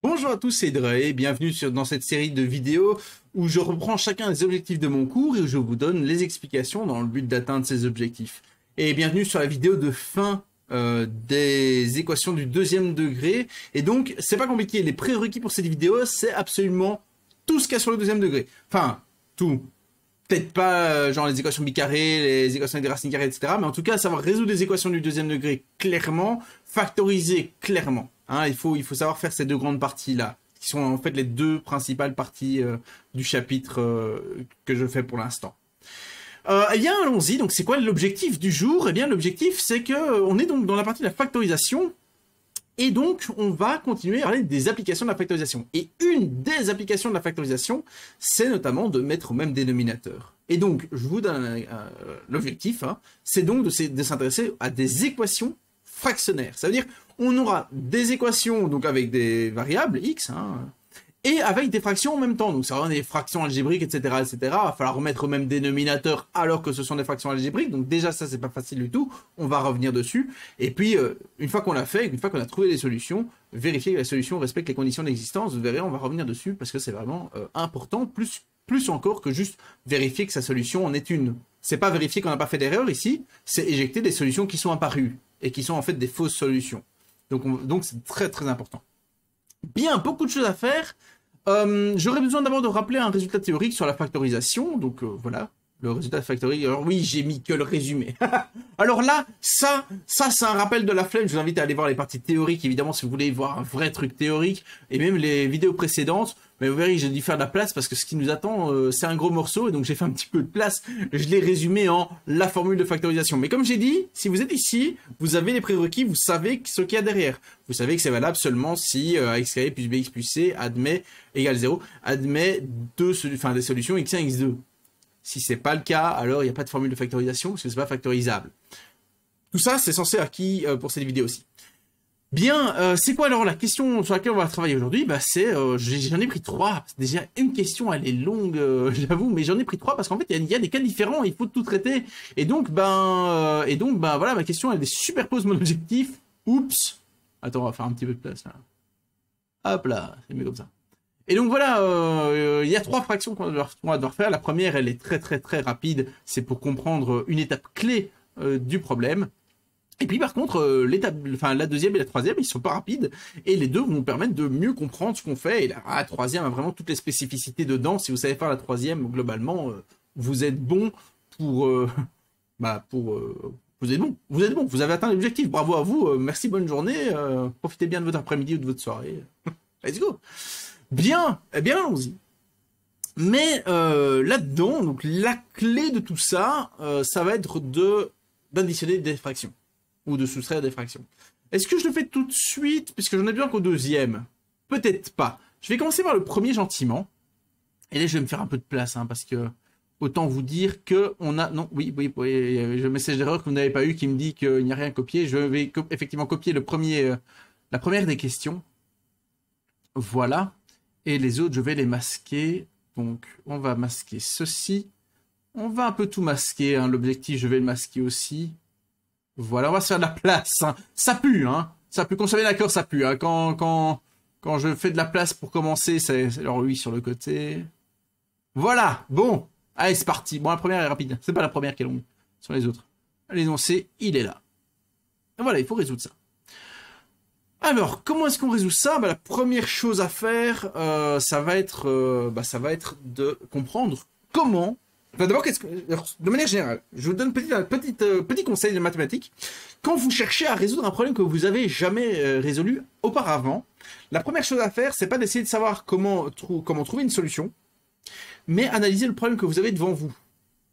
Bonjour à tous, c'est Dre et bienvenue dans cette série de vidéos où je reprends chacun des objectifs de mon cours et où je vous donne les explications dans le but d'atteindre ces objectifs. Et bienvenue sur la vidéo de fin des équations du deuxième degré. Et donc, c'est pas compliqué, les prérequis pour cette vidéo, c'est absolument tout ce qu'il y a sur le deuxième degré. Enfin, tout. Peut-être pas genre les équations bicarrées, les équations avec des racines carrées, etc. Mais en tout cas, savoir résoudre les équations du deuxième degré clairement, factoriser clairement. Hein, il faut savoir faire ces deux grandes parties-là, qui sont en fait les deux principales parties du chapitre que je fais pour l'instant. Eh bien, allons-y. Donc, c'est quoi l'objectif du jour? Eh bien, l'objectif, c'est que on est donc dans la partie de la factorisation. Et donc, on va continuer à parler des applications de la factorisation. Et une des applications de la factorisation, c'est notamment de mettre au même dénominateur. Et donc, je vous donne l'objectif, hein, c'est donc de s'intéresser à des équations fractionnaires. Ça veut dire, on aura des équations donc avec des variables x, hein, et avec des fractions en même temps. Donc, ça va avoir des fractions algébriques, etc., etc. Il va falloir remettre au même dénominateur alors que ce sont des fractions algébriques. Donc, déjà, ça, c'est pas facile du tout. On va revenir dessus. Et puis, une fois qu'on l'a fait, une fois qu'on a trouvé les solutions, vérifier que la solution respecte les conditions d'existence. Vous verrez, on va revenir dessus parce que c'est vraiment important, plus encore que juste vérifier que sa solution en est une. C'est pas vérifier qu'on n'a pas fait d'erreur ici, c'est éjecter des solutions qui sont apparues et qui sont en fait des fausses solutions. Donc, c'est très, très important. Bien, beaucoup de choses à faire. J'aurais besoin d'abord de rappeler un résultat théorique sur la factorisation. Donc voilà, le résultat factorique. Alors oui, j'ai mis que le résumé. Alors là, ça c'est un rappel de la flemme. Je vous invite à aller voir les parties théoriques, évidemment, si vous voulez voir un vrai truc théorique. Et même les vidéos précédentes. Mais vous verrez, j'ai dû faire de la place parce que ce qui nous attend, c'est un gros morceau. Et donc j'ai fait un petit peu de place. Je l'ai résumé en la formule de factorisation. Mais comme j'ai dit, si vous êtes ici, vous avez les prérequis, vous savez ce qu'il y a derrière. Vous savez que c'est valable seulement si x carré plus bx plus c admet égale 0, admet des solutions x1, x2. Si c'est pas le cas, alors il n'y a pas de formule de factorisation parce que c'est pas factorisable. Tout ça, c'est censé acquis pour cette vidéo aussi. Bien, c'est quoi alors la question sur laquelle on va travailler aujourd'hui? Bah j'en ai pris trois. Déjà, une question, elle est longue, j'avoue, mais j'en ai pris trois parce qu'en fait, il y a des cas différents, il faut tout traiter. Et donc, voilà, ma question, elle superpose mon objectif. Oups. Attends, on va faire un petit peu de place là. Hop là, c'est mieux comme ça. Et donc voilà, il y a trois fractions qu'on va devoir faire. La première, elle est très très très rapide. C'est pour comprendre une étape clé du problème. Et puis par contre, la deuxième et la troisième, ils sont pas rapides. Et les deux vont nous permettre de mieux comprendre ce qu'on fait. Et la troisième a vraiment toutes les spécificités dedans. Si vous savez faire la troisième, globalement, vous êtes bon pour... vous êtes bon. Vous êtes bon. Vous avez atteint l'objectif. Bravo à vous. Merci, bonne journée. Profitez bien de votre après-midi ou de votre soirée. Let's go. Bien. Eh bien, allons-y. Mais là-dedans, donc la clé de tout ça, ça va être d'additionner des fractions. Ou de soustraire des fractions. Est-ce que je le fais tout de suite, puisque j'en ai besoin qu'au deuxième? Peut-être pas. Je vais commencer par le premier gentiment. Et là, je vais me faire un peu de place, hein, parce que autant vous dire que on a... Non, oui, j'ai un message d'erreur que vous n'avez pas eu qui me dit qu'il n'y a rien copié. Je vais effectivement copier la première des questions. Voilà. Et les autres, je vais les masquer. Donc, on va masquer ceci. On va un peu tout masquer, hein. L'objectif, je vais le masquer aussi. Voilà, on va se faire de la place. Hein. Ça pue, hein. Ça pue. Qu'on soit bien d'accord, ça pue. Hein. Quand je fais de la place pour commencer, c'est alors oui sur le côté. Voilà. Bon. Allez, c'est parti. Bon, la première est rapide. C'est pas la première qui est longue. Ce sont les autres. L'énoncé, il est là. Et voilà, il faut résoudre ça. Alors, comment est-ce qu'on résout ça? La première chose à faire, ça va être de comprendre comment. Enfin, d'abord, de manière générale, je vous donne petit conseil de mathématiques. Quand vous cherchez à résoudre un problème que vous avez jamais résolu auparavant, la première chose à faire, c'est pas d'essayer de savoir comment trouver une solution, mais analyser le problème que vous avez devant vous.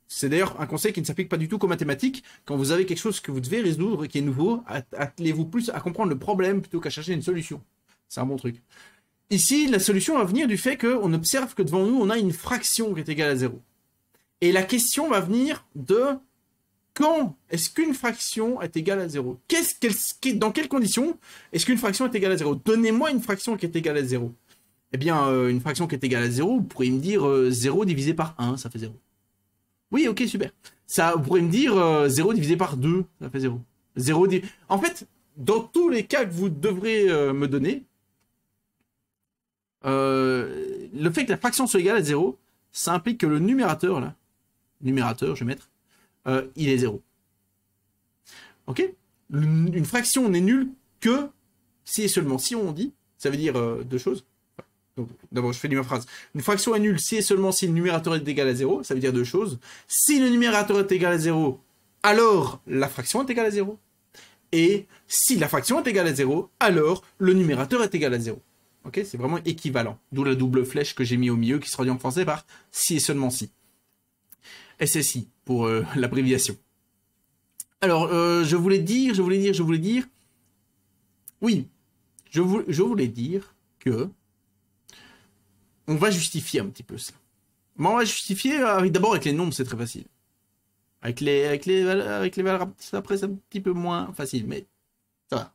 C'est d'ailleurs un conseil qui ne s'applique pas du tout qu'aux mathématiques. Quand vous avez quelque chose que vous devez résoudre et qui est nouveau, attelez-vous plus à comprendre le problème plutôt qu'à chercher une solution. C'est un bon truc. Ici, la solution va venir du fait qu'on observe que devant nous, on a une fraction qui est égale à 0. Et la question va venir de quand est-ce qu'une fraction est égale à 0? Dans quelles conditions est-ce qu'une fraction est égale à 0? Donnez-moi une fraction qui est égale à 0. Eh bien, une fraction qui est égale à 0, vous pourriez me dire 0 divisé par 1, ça fait 0. Oui, ok, super. Ça, vous pourriez me dire 0 divisé par 2, ça fait 0. En fait, dans tous les cas que vous devrez me donner, le fait que la fraction soit égale à 0, ça implique que le numérateur, là, numérateur, je vais mettre, il est 0. Ok? Une fraction n'est nulle que si et seulement si on dit, ça veut dire deux choses. Donc, d'abord, je fais ma phrase. Une fraction est nulle si et seulement si le numérateur est égal à 0, ça veut dire deux choses. Si le numérateur est égal à 0, alors la fraction est égale à 0. Et si la fraction est égale à 0, alors le numérateur est égal à 0. Ok, c'est vraiment équivalent. D'où la double flèche que j'ai mis au milieu qui se traduit en français par si et seulement si. SSI pour l'abréviation. Alors, je voulais dire. Oui, je voulais dire que on va justifier un petit peu ça. Mais on va justifier d'abord avec les nombres, c'est très facile. Avec les valeurs, après c'est un petit peu moins facile, mais ça va.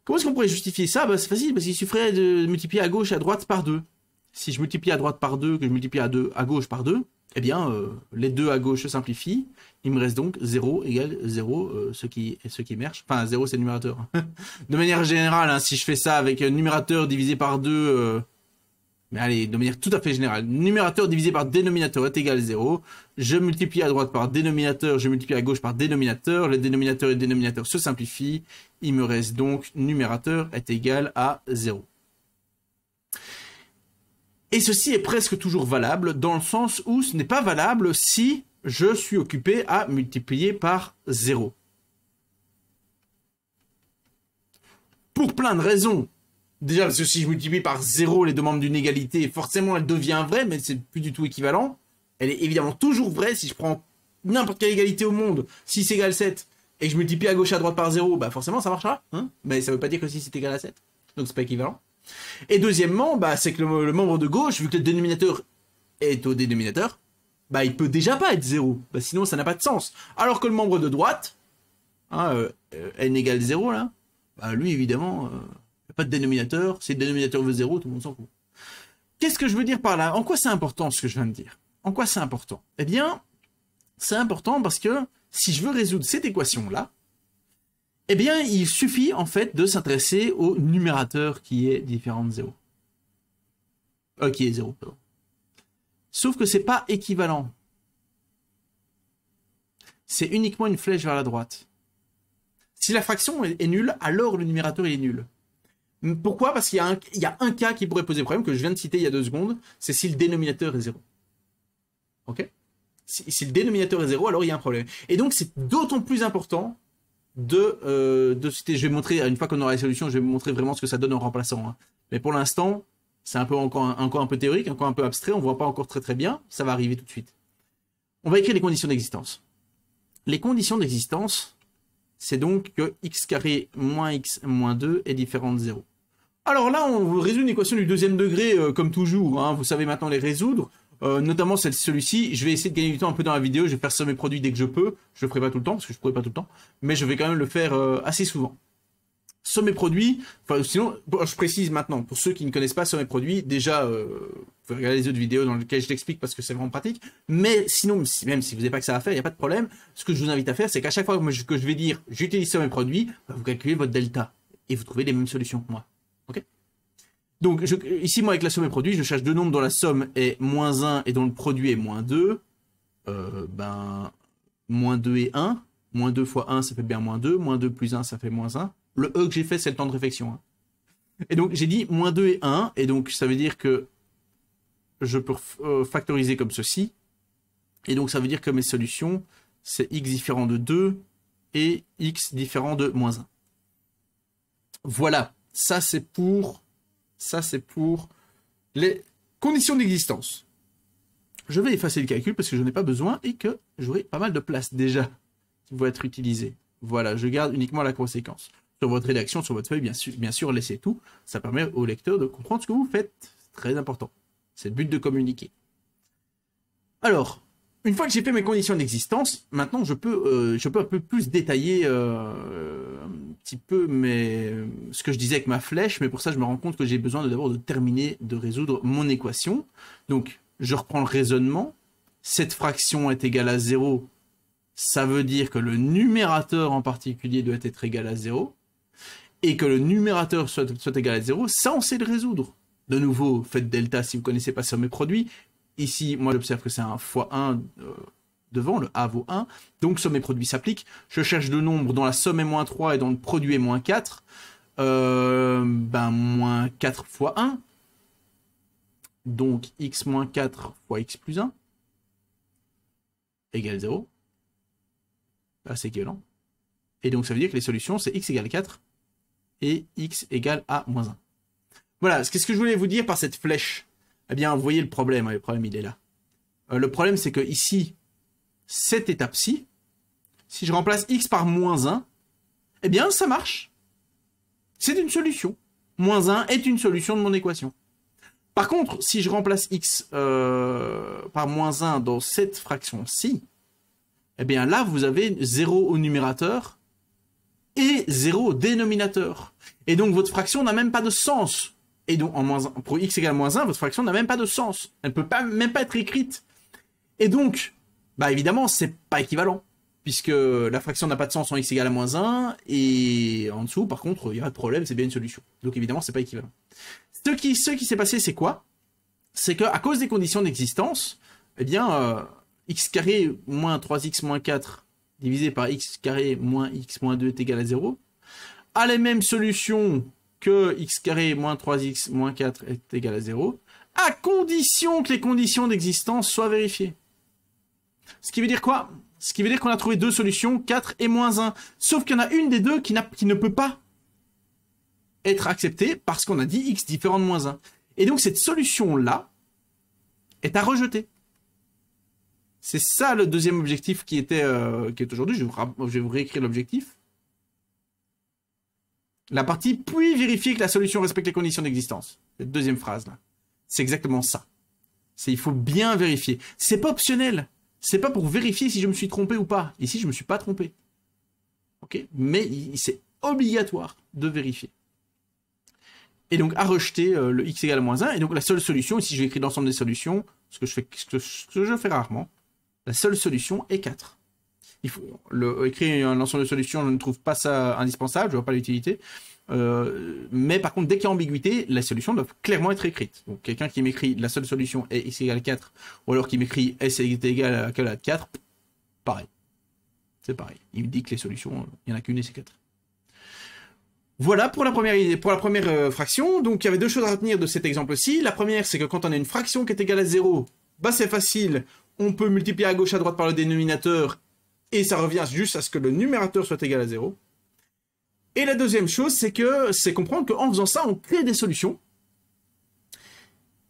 Comment est-ce qu'on pourrait justifier ça? Bah, c'est facile, parce qu'il suffirait de multiplier à gauche et à droite par 2. Si je multiplie à droite par 2, que je multiplie à gauche par 2, eh bien, les deux à gauche se simplifient. Il me reste donc 0 égale 0, ce qui émerge. Enfin, 0, c'est le numérateur. De manière générale, hein, si je fais ça avec numérateur divisé par 2... mais allez, de manière tout à fait générale, numérateur divisé par dénominateur est égal à 0. Je multiplie à droite par dénominateur, je multiplie à gauche par dénominateur. Les dénominateurs et dénominateurs se simplifient. Il me reste donc numérateur est égal à 0. Et ceci est presque toujours valable dans le sens où ce n'est pas valable si je suis occupé à multiplier par 0. Pour plein de raisons. Déjà, parce que si je multiplie par 0 les deux membres d'une égalité, forcément elle devient vraie, mais c'est plus du tout équivalent. Elle est évidemment toujours vraie si je prends n'importe quelle égalité au monde, 6 égale 7, et que je multiplie à gauche et à droite par 0, bah forcément ça marchera. Hein, mais ça veut pas dire que 6 est égal à 7. Donc c'est pas équivalent. Et deuxièmement, bah, c'est que le membre de gauche, vu que le dénominateur est au dénominateur, bah il peut déjà pas être 0. Bah, sinon ça n'a pas de sens. Alors que le membre de droite, hein, n égale 0 là, bah lui évidemment... pas de dénominateur, si le dénominateur veut 0, tout le monde s'en fout. Qu'est-ce que je veux dire par là? En quoi c'est important ce que je viens de dire? En quoi c'est important? Eh bien, c'est important parce que si je veux résoudre cette équation-là, eh bien, il suffit en fait de s'intéresser au numérateur qui est différent de 0. Qui est 0, pardon. Sauf que c'est pas équivalent. C'est uniquement une flèche vers la droite. Si la fraction est nulle, alors le numérateur est nul. Pourquoi? Parce qu'il y a un cas qui pourrait poser problème, que je viens de citer il y a 2 secondes, c'est si le dénominateur est 0. Ok? Si le dénominateur est 0, alors il y a un problème. Et donc c'est d'autant plus important de citer, je vais montrer, une fois qu'on aura les solutions, je vais vous montrer vraiment ce que ça donne en remplaçant. Hein. Mais pour l'instant, c'est encore un peu théorique, encore un peu abstrait, on ne voit pas encore très très bien, ça va arriver tout de suite. On va écrire les conditions d'existence. Les conditions d'existence, c'est donc que x carré moins x moins 2 est différent de 0. Alors là, on résout une équation du deuxième degré, comme toujours, hein, vous savez maintenant les résoudre, notamment celui-ci. Je vais essayer de gagner du temps un peu dans la vidéo, je vais faire sommer produit dès que je peux, je le ferai pas tout le temps, parce que je ne pourrai pas tout le temps, mais je vais quand même le faire assez souvent. Sommet produit, enfin sinon, je précise maintenant, pour ceux qui ne connaissent pas sommet produit, déjà, vous pouvez regarder les autres vidéos dans lesquelles je l'explique parce que c'est vraiment pratique, mais sinon, même si vous n'avez pas que ça à faire, il n'y a pas de problème, ce que je vous invite à faire, c'est qu'à chaque fois que je vais dire j'utilise sommet produit, vous calculez votre delta, et vous trouvez les mêmes solutions que moi. Ok? Donc, ici, moi, avec la somme et produit, je cherche deux nombres dont la somme est moins 1 et dont le produit est moins 2. Moins 2 et 1. Moins 2 fois 1, ça fait bien moins 2. Moins 2 plus 1, ça fait moins 1. Le E que j'ai fait, c'est le temps de réflexion. Hein. Et donc, j'ai dit moins 2 et 1. Et donc, ça veut dire que je peux factoriser comme ceci. Et donc, ça veut dire que mes solutions, c'est x différent de 2 et x différent de moins 1. Voilà. Ça, c'est pour les conditions d'existence. Je vais effacer le calcul parce que je n'ai pas besoin et que j'aurai pas mal de place déjà qui vont être utilisées. Voilà, je garde uniquement la conséquence. Sur votre rédaction, sur votre feuille, bien sûr, laissez tout. Ça permet au lecteur de comprendre ce que vous faites. C'est très important. C'est le but de communiquer. Alors, une fois que j'ai fait mes conditions d'existence, maintenant je peux un peu plus détailler un petit peu ce que je disais avec ma flèche, mais pour ça je me rends compte que j'ai besoin d'abord de terminer de résoudre mon équation. Donc je reprends le raisonnement. Cette fraction est égale à 0, ça veut dire que le numérateur en particulier doit être égal à 0, et que le numérateur soit égal à 0, ça on sait le résoudre. De nouveau, faites delta si vous ne connaissez pas somme et produit. Ici, moi, j'observe que c'est un x1 devant, le A vaut 1. Donc, somme et produit s'applique. Je cherche deux nombres dont la somme est moins 3 et dont le produit est moins 4. Moins 4 fois 1. Donc, x moins 4 fois x plus 1 égale 0. Là, c'est équivalent. Et donc, ça veut dire que les solutions, c'est x égale 4 et x égale a moins 1. Voilà, qu'est-ce que je voulais vous dire par cette flèche? Eh bien, vous voyez le problème, il est là. Le problème, c'est que ici, cette étape-ci, si je remplace x par moins 1, eh bien, ça marche. C'est une solution. Moins 1 est une solution de mon équation. Par contre, si je remplace x par moins 1 dans cette fraction-ci, eh bien là, vous avez 0 au numérateur et 0 au dénominateur. Et donc, votre fraction n'a même pas de sens. Et donc, pour x égale moins 1, votre fraction n'a même pas de sens. Elle ne peut même pas être écrite. Et donc, évidemment, c'est pas équivalent. Puisque la fraction n'a pas de sens en x égale à moins 1. Et en dessous, par contre, il n'y a pas de problème, c'est bien une solution. Donc, évidemment, c'est pas équivalent. Ce qui s'est passé, c'est quoi? C'est qu'à cause des conditions d'existence, eh bien, x carré moins 3x moins 4 divisé par x carré moins x moins 2 est égal à 0, a les mêmes solutions que x carré moins 3x moins 4 est égal à 0, à condition que les conditions d'existence soient vérifiées. Ce qui veut dire quoi? Ce qui veut dire qu'on a trouvé deux solutions, 4 et moins 1. Sauf qu'il y en a une des deux qui ne peut pas être acceptée parce qu'on a dit x différent de moins 1. Et donc cette solution-là est à rejeter. C'est ça le deuxième objectif qui est aujourd'hui. Je vais vous réécrire l'objectif. La partie, puis vérifier que la solution respecte les conditions d'existence. Cette deuxième phrase-là. C'est exactement ça. Il faut bien vérifier. C'est pas optionnel. C'est pas pour vérifier si je me suis trompé ou pas. Ici, je me suis pas trompé. Ok? Mais c'est obligatoire de vérifier. Et donc, à rejeter le x égale à moins 1. Et donc, la seule solution, ici, je vais écrire l'ensemble des solutions, ce que je fais rarement. La seule solution est 4. Il faut écrire un ensemble de solutions, je ne trouve pas ça indispensable, je ne vois pas l'utilité. Mais par contre, dès qu'il y a ambiguïté, les solutions doivent clairement être écrites. Donc, quelqu'un qui m'écrit la seule solution est x égale 4, ou alors qui m'écrit s est égal à 4, pareil. C'est pareil. Il me dit que les solutions, il n'y en a qu'une et c'est 4. Voilà pour la première fraction. Donc, il y avait deux choses à retenir de cet exemple-ci. La première, c'est que quand on a une fraction qui est égale à 0, c'est facile. On peut multiplier à gauche, à droite par le dénominateur, et ça revient juste à ce que le numérateur soit égal à 0. Et la deuxième chose, c'est comprendre qu'en faisant ça, on crée des solutions,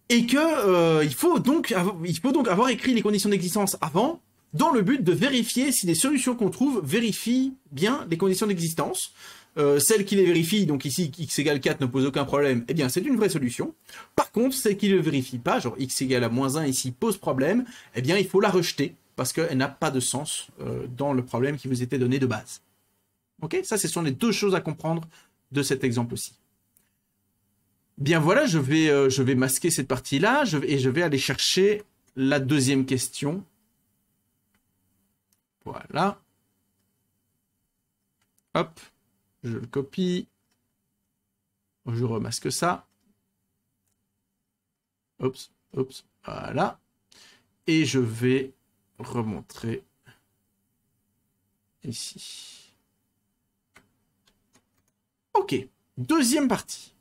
et que il faut donc avoir écrit les conditions d'existence avant, dans le but de vérifier si les solutions qu'on trouve vérifient bien les conditions d'existence. Celle qui les vérifie, donc ici x égale 4 ne pose aucun problème, eh bien c'est une vraie solution. Par contre, celle qui ne le vérifie pas, genre x égale à moins 1 ici pose problème, eh bien il faut la rejeter, parce qu'elle n'a pas de sens dans le problème qui vous était donné de base. Ok? Ça, ce sont les deux choses à comprendre de cet exemple-ci. Bien voilà, je vais masquer cette partie-là, et je vais aller chercher la deuxième question. Voilà. Hop. Je le copie. Je remasque ça. Oups, oups, voilà. Et je vais remontrer ici. Ok, deuxième partie.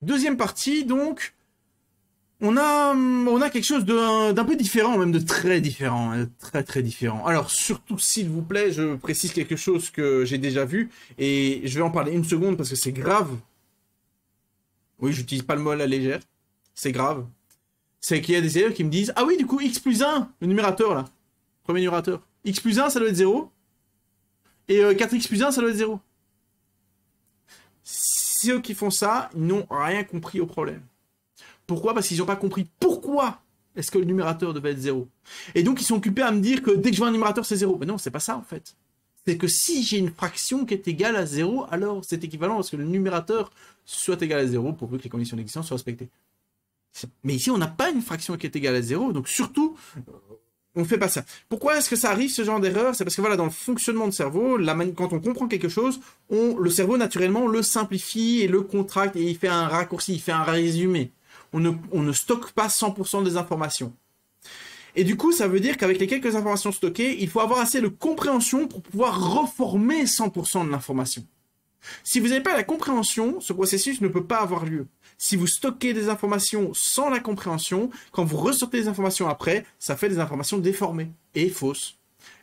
Deuxième partie, donc, on a quelque chose d'un peu différent, même de très différent, très très différent. Alors surtout, s'il vous plaît, je précise quelque chose que j'ai déjà vu, et je vais en parler une seconde parce que c'est grave. Oui, j'utilise pas le mot à la légère, c'est grave. C'est qu'il y a des élèves qui me disent « Ah oui, du coup, x plus 1, le numérateur là, premier numérateur, x plus 1, ça doit être 0, et 4x plus 1, ça doit être 0. » Ceux qui font ça, ils n'ont rien compris au problème. Pourquoi? Parce qu'ils n'ont pas compris pourquoi est-ce que le numérateur devait être 0. Et donc, ils sont occupés à me dire que dès que je vois un numérateur, c'est 0. Mais non, c'est pas ça, en fait. C'est que si j'ai une fraction qui est égale à 0, alors c'est équivalent à ce que le numérateur soit égal à 0 pourvu que les conditions d'existence soient respectées. Mais ici, on n'a pas une fraction qui est égale à 0. Donc, surtout, On fait pas ça. Pourquoi est-ce que ça arrive, ce genre d'erreur? C'est parce que voilà, dans le fonctionnement de cerveau, quand on comprend quelque chose, le cerveau, naturellement, le simplifie et le contracte et il fait un raccourci, il fait un résumé. On ne stocke pas 100% des informations. Et du coup, ça veut dire qu'avec les quelques informations stockées, il faut avoir assez de compréhension pour pouvoir reformer 100% de l'information. Si vous n'avez pas la compréhension, ce processus ne peut pas avoir lieu. Si vous stockez des informations sans la compréhension, quand vous ressortez les informations après, ça fait des informations déformées et fausses.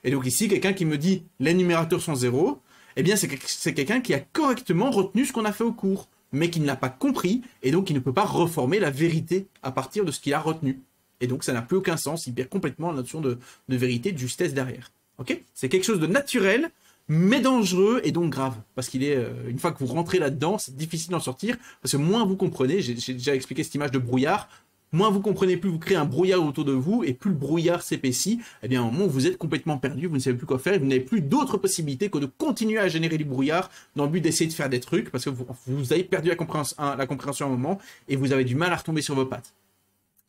Et donc ici, quelqu'un qui me dit les numérateurs sont 0, eh bien c'est quelqu'un qui a correctement retenu ce qu'on a fait au cours, mais qui ne l'a pas compris, et donc qui ne peut pas reformer la vérité à partir de ce qu'il a retenu. Et donc ça n'a plus aucun sens, il perd complètement la notion de vérité, de justesse derrière. Ok? C'est quelque chose de naturel, mais dangereux et donc grave. Parce qu'il est, une fois que vous rentrez là-dedans, c'est difficile d'en sortir, parce que moins vous comprenez, j'ai déjà expliqué cette image de brouillard, moins vous comprenez, plus vous créez un brouillard autour de vous, et plus le brouillard s'épaissit, eh bien, à un moment, vous êtes complètement perdu, vous ne savez plus quoi faire, et vous n'avez plus d'autre possibilité que de continuer à générer du brouillard dans le but d'essayer de faire des trucs, parce que vous avez perdu la compréhension à un moment, et vous avez du mal à retomber sur vos pattes.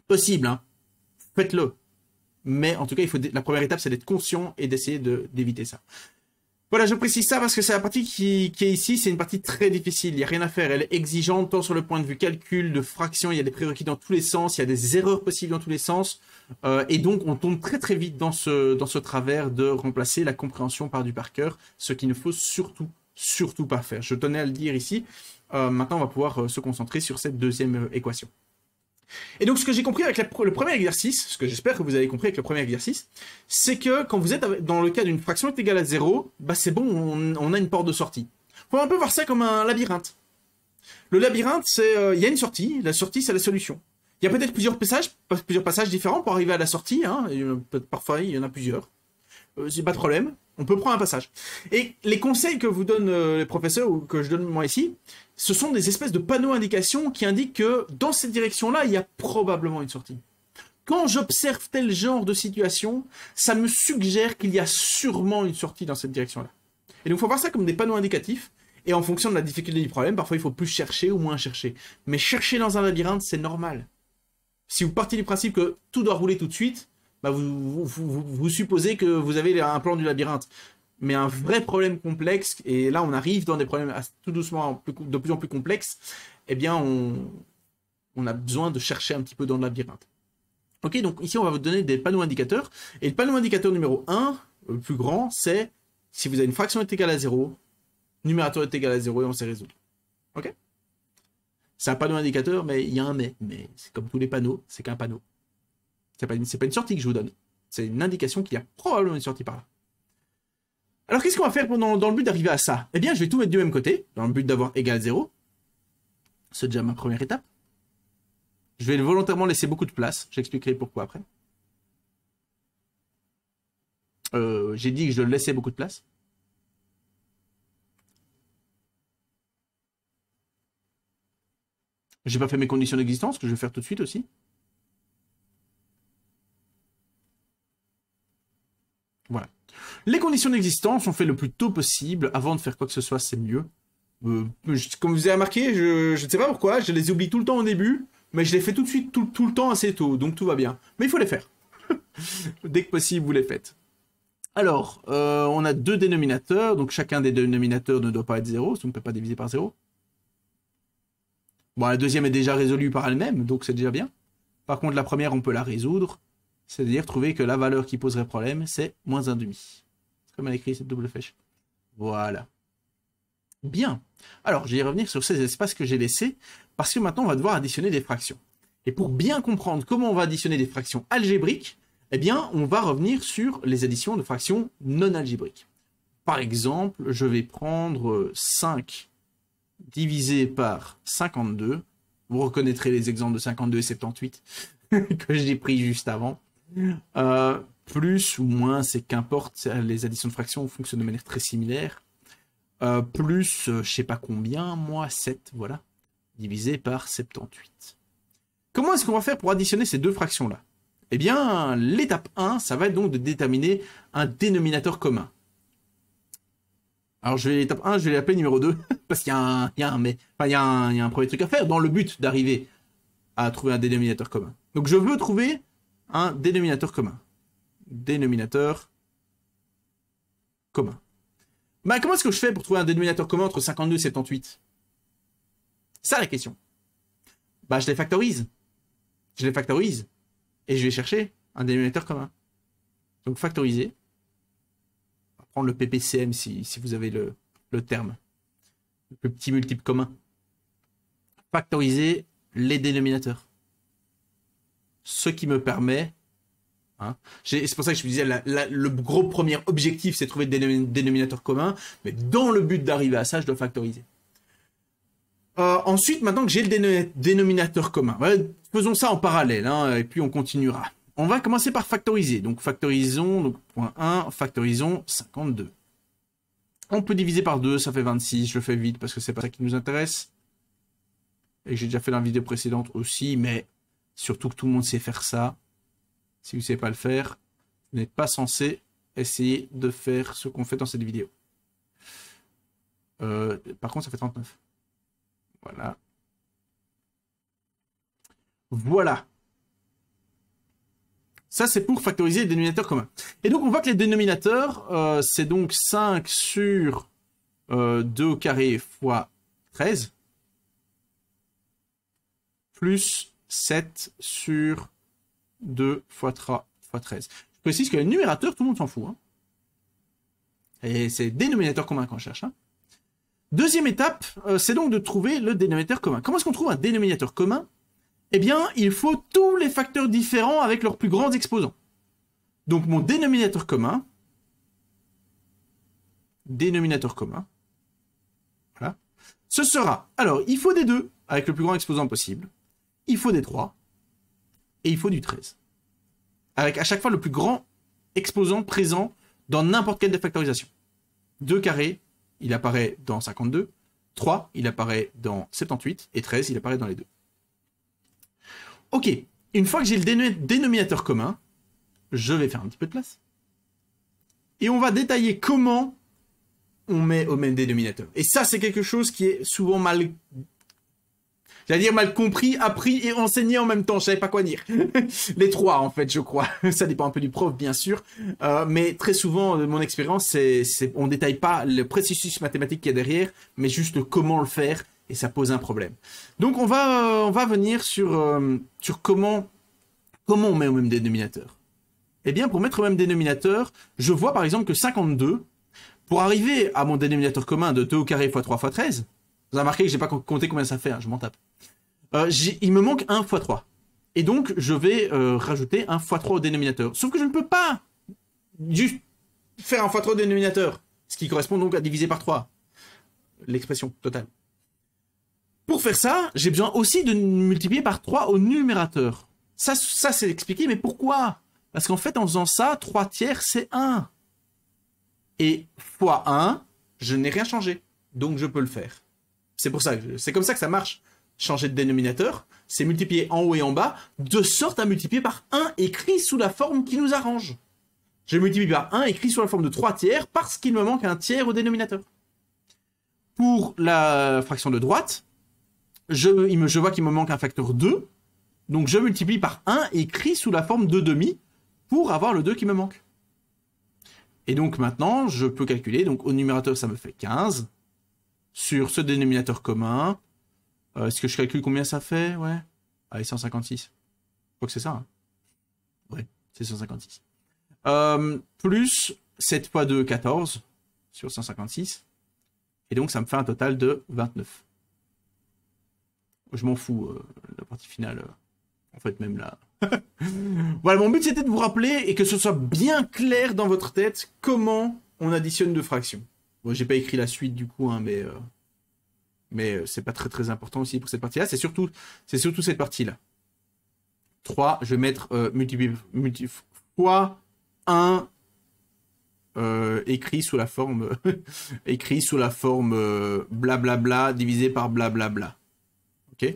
Possible, hein. Faites-le. Mais en tout cas, la première étape, c'est d'être conscient et d'essayer d'éviter ça. Voilà, je précise ça parce que c'est la partie qui est ici, c'est une partie très difficile, il n'y a rien à faire, elle est exigeante tant sur le point de vue calcul, de fraction, il y a des prérequis dans tous les sens, il y a des erreurs possibles dans tous les sens, et donc on tombe très très vite dans ce travers de remplacer la compréhension par du par cœur, ce qu'il ne faut surtout pas faire. Je tenais à le dire ici, maintenant on va pouvoir se concentrer sur cette deuxième équation. Et donc, ce que j'ai compris avec le premier exercice, ce que j'espère que vous avez compris avec le premier exercice, c'est que quand vous êtes dans le cas d'une fraction est égale à 0, bah c'est bon, on a une porte de sortie. Faut un peu voir ça comme un labyrinthe. Le labyrinthe, c'est, il y a une sortie, la sortie, c'est la solution. Il y a peut-être plusieurs passages différents pour arriver à la sortie, hein, parfois il y en a plusieurs. C'est pas de problème, on peut prendre un passage. Et les conseils que vous donnent les professeurs, ou que je donne moi ici, ce sont des espèces de panneaux indications qui indiquent que dans cette direction-là, il y a probablement une sortie. Quand j'observe tel genre de situation, ça me suggère qu'il y a sûrement une sortie dans cette direction-là. Et donc il faut voir ça comme des panneaux indicatifs, et en fonction de la difficulté du problème, parfois il faut plus chercher ou moins chercher. Mais chercher dans un labyrinthe, c'est normal. Si vous partez du principe que tout doit rouler tout de suite, bah vous supposez que vous avez un plan du labyrinthe. Mais un vrai problème complexe, et là on arrive dans des problèmes tout doucement de plus en plus complexes, eh bien on a besoin de chercher un petit peu dans le labyrinthe. Ok, donc ici on va vous donner des panneaux indicateurs, et le panneau indicateur numéro 1, le plus grand, c'est si vous avez une fraction est égale à 0, numérateur est égal à 0 et on sait résoudre. Ok? C'est un panneau indicateur, mais il y a un mais c'est comme tous les panneaux, c'est qu'un panneau. C'est pas une sortie que je vous donne. C'est une indication qu'il y a probablement une sortie par là. Alors qu'est-ce qu'on va faire dans le but d'arriver à ça? Eh bien, je vais tout mettre du même côté, dans le but d'avoir égal à 0. C'est déjà ma première étape. Je vais volontairement laisser beaucoup de place. J'expliquerai pourquoi après. J'ai dit que je laissais beaucoup de place. J'ai pas fait mes conditions d'existence, que je vais faire tout de suite aussi. Voilà. Les conditions d'existence, on fait le plus tôt possible. Avant de faire quoi que ce soit, c'est mieux. Comme vous avez remarqué, je ne sais pas pourquoi, je les oublie tout le temps au début, mais je les fais tout de suite, tout le temps assez tôt, donc tout va bien. Mais il faut les faire. Dès que possible, vous les faites. Alors, on a deux dénominateurs, donc chacun des dénominateurs ne doit pas être 0, donc on ne peut pas diviser par 0. Bon, la deuxième est déjà résolue par elle-même, donc c'est déjà bien. Par contre, la première, on peut la résoudre. C'est-à-dire trouver que la valeur qui poserait problème, c'est moins 1,5. C'est comme elle écrit cette double flèche. Voilà. Bien. Alors, je vais revenir sur ces espaces que j'ai laissés, parce que maintenant, on va devoir additionner des fractions. Et pour bien comprendre comment on va additionner des fractions algébriques, eh bien, on va revenir sur les additions de fractions non algébriques. Par exemple, je vais prendre 5 divisé par 52. Vous reconnaîtrez les exemples de 52 et 78 que j'ai pris juste avant. Plus ou moins, c'est qu'importe, les additions de fractions fonctionnent de manière très similaire. Plus, je sais pas combien, moi 7, voilà, divisé par 78. Comment est-ce qu'on va faire pour additionner ces deux fractions-là? Eh bien, l'étape 1, ça va être donc de déterminer un dénominateur commun. Alors, l'étape 1, je vais l'appeler numéro 2, parce qu'il y a un premier truc à faire dans le but d'arriver à trouver un dénominateur commun. Donc, je veux trouver un dénominateur commun. dénominateur commun. Bah, comment est-ce que je fais pour trouver un dénominateur commun entre 52 et 78? C'est ça la question. Bah, je les factorise. Je les factorise. Et je vais chercher un dénominateur commun. Donc, factoriser. On va prendre le PPCM si vous avez le terme. Le petit multiple commun. Factoriser les dénominateurs. Ce qui me permet... Hein, c'est pour ça que je vous disais, le gros premier objectif, c'est de trouver le dénominateur commun. Mais dans le but d'arriver à ça, je dois factoriser. Ensuite, maintenant que j'ai le dénominateur commun, voilà, faisons ça en parallèle, hein, et puis on continuera. On va commencer par factoriser. Donc, factorisons, donc, point 1, factorisons 52. On peut diviser par 2, ça fait 26. Je le fais vite parce que c'est pas ça qui nous intéresse. Et j'ai déjà fait dans la vidéo précédente aussi, mais surtout que tout le monde sait faire ça. Si vous ne savez pas le faire, vous n'êtes pas censé essayer de faire ce qu'on fait dans cette vidéo. Par contre, ça fait 39. Voilà. Voilà. Ça, c'est pour factoriser les dénominateurs communs. Et donc, on voit que les dénominateurs, c'est donc 5 sur 2 au carré fois 13, plus 7 sur 2 fois 3 fois 13. Je précise que le numérateur, tout le monde s'en fout. Hein. Et c'est dénominateur commun qu'on cherche. Hein. Deuxième étape, c'est donc de trouver le dénominateur commun. Comment est-ce qu'on trouve un dénominateur commun? Eh bien, il faut tous les facteurs différents avec leurs plus grands exposants. Donc, mon dénominateur commun, voilà, ce sera, alors, il faut des 2 avec le plus grand exposant possible, il faut des 3, et il faut du 13. Avec à chaque fois le plus grand exposant présent dans n'importe quelle des factorisations. 2 carrés, il apparaît dans 52, 3, il apparaît dans 78, et 13, il apparaît dans les 2. Ok, une fois que j'ai le dénominateur commun, je vais faire un petit peu de place. Et on va détailler comment on met au même dénominateur. Et ça, c'est quelque chose qui est souvent mal... J'allais dire mal compris, appris et enseigné en même temps. Je savais pas quoi dire. Les 3, en fait, je crois. Ça dépend un peu du prof, bien sûr. Mais très souvent, de mon expérience, on détaille pas le processus mathématique qu'il y a derrière, mais juste comment le faire. Et ça pose un problème. Donc, on va venir sur comment on met au même dénominateur. Eh bien, pour mettre au même dénominateur, je vois par exemple que 52, pour arriver à mon dénominateur commun de 2 au carré fois 3 fois 13, vous avez remarqué que je n'ai pas compté combien ça fait, hein, je m'en tape. Il me manque 1 fois 3. Et donc, je vais rajouter 1 fois 3 au dénominateur. Sauf que je ne peux pas juste faire 1 fois 3 au dénominateur, ce qui correspond donc à diviser par 3. L'expression totale. Pour faire ça, j'ai besoin aussi de multiplier par 3 au numérateur. Ça c'est expliqué, mais pourquoi? Parce qu'en fait, en faisant ça, 3 tiers, c'est 1. Et fois 1, je n'ai rien changé. Donc, je peux le faire. C'est pour ça, c'est comme ça que ça marche. Changer de dénominateur, c'est multiplier en haut et en bas, de sorte à multiplier par 1 écrit sous la forme qui nous arrange. Je multiplie par 1 écrit sous la forme de 3 tiers parce qu'il me manque un tiers au dénominateur. Pour la fraction de droite, je vois qu'il me manque un facteur 2, donc je multiplie par 1 écrit sous la forme de demi pour avoir le 2 qui me manque. Et donc maintenant, je peux calculer, donc au numérateur ça me fait 15, sur ce dénominateur commun, est-ce que je calcule combien ça fait? Ouais, allez, 156. Je crois que c'est ça. Hein. Ouais, c'est 156. Plus 7 fois 2, 14, sur 156. Et donc ça me fait un total de 29. Je m'en fous, la partie finale. En fait, même là. Voilà, mon but c'était de vous rappeler et que ce soit bien clair dans votre tête comment on additionne deux fractions. Bon, j'ai pas écrit la suite du coup, hein, mais c'est pas très important aussi pour cette partie-là. C'est surtout cette partie-là. 3, je vais mettre multiplié fois 1 écrit sous la forme blablabla divisé par blablabla. Ok?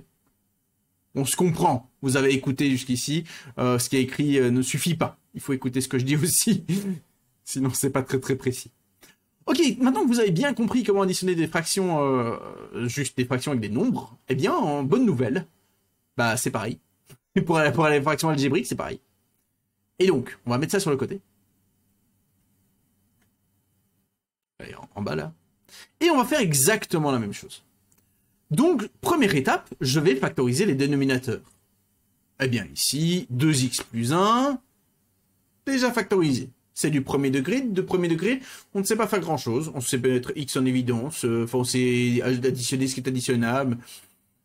On se comprend. Vous avez écouté jusqu'ici. Ce qui est écrit ne suffit pas. Il faut écouter ce que je dis aussi. Sinon, c'est pas très précis. Ok, maintenant que vous avez bien compris comment additionner des fractions, juste des fractions avec des nombres, eh bien, bonne nouvelle. Bah, c'est pareil. Pour les fractions algébriques, c'est pareil. Et donc, on va mettre ça sur le côté. Allez, en bas là. Et on va faire exactement la même chose. Donc, première étape, je vais factoriser les dénominateurs. Eh bien ici, 2x plus 1, déjà factorisé. C'est du premier degré, de premier degré, on ne sait pas faire grand chose. On sait mettre x en évidence, enfin on sait additionner ce qui est additionnable,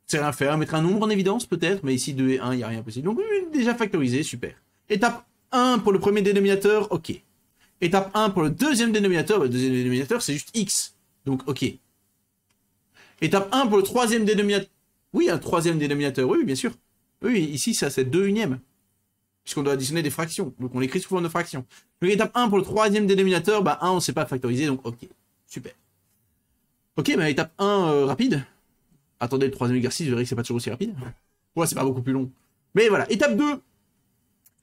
c'est rien faire, mettre un nombre en évidence peut-être, mais ici 2 et 1, il n'y a rien possible. Donc déjà factorisé, super. Étape 1 pour le premier dénominateur, ok. Étape 1 pour le deuxième dénominateur, c'est juste x, donc ok. Étape 1 pour le troisième dénominateur, oui, un troisième dénominateur, oui, bien sûr. Oui, ici ça c'est 2 unièmes. Puisqu'on doit additionner des fractions. Donc on l'écrit sous forme de fractions. Donc étape 1 pour le troisième dénominateur, bah 1 on ne sait pas factoriser, donc ok. Super. Ok, bah étape 1 rapide. Attendez le troisième exercice, vous verrez que c'est pas toujours aussi rapide. Ouais, c'est pas beaucoup plus long. Mais voilà, étape 2.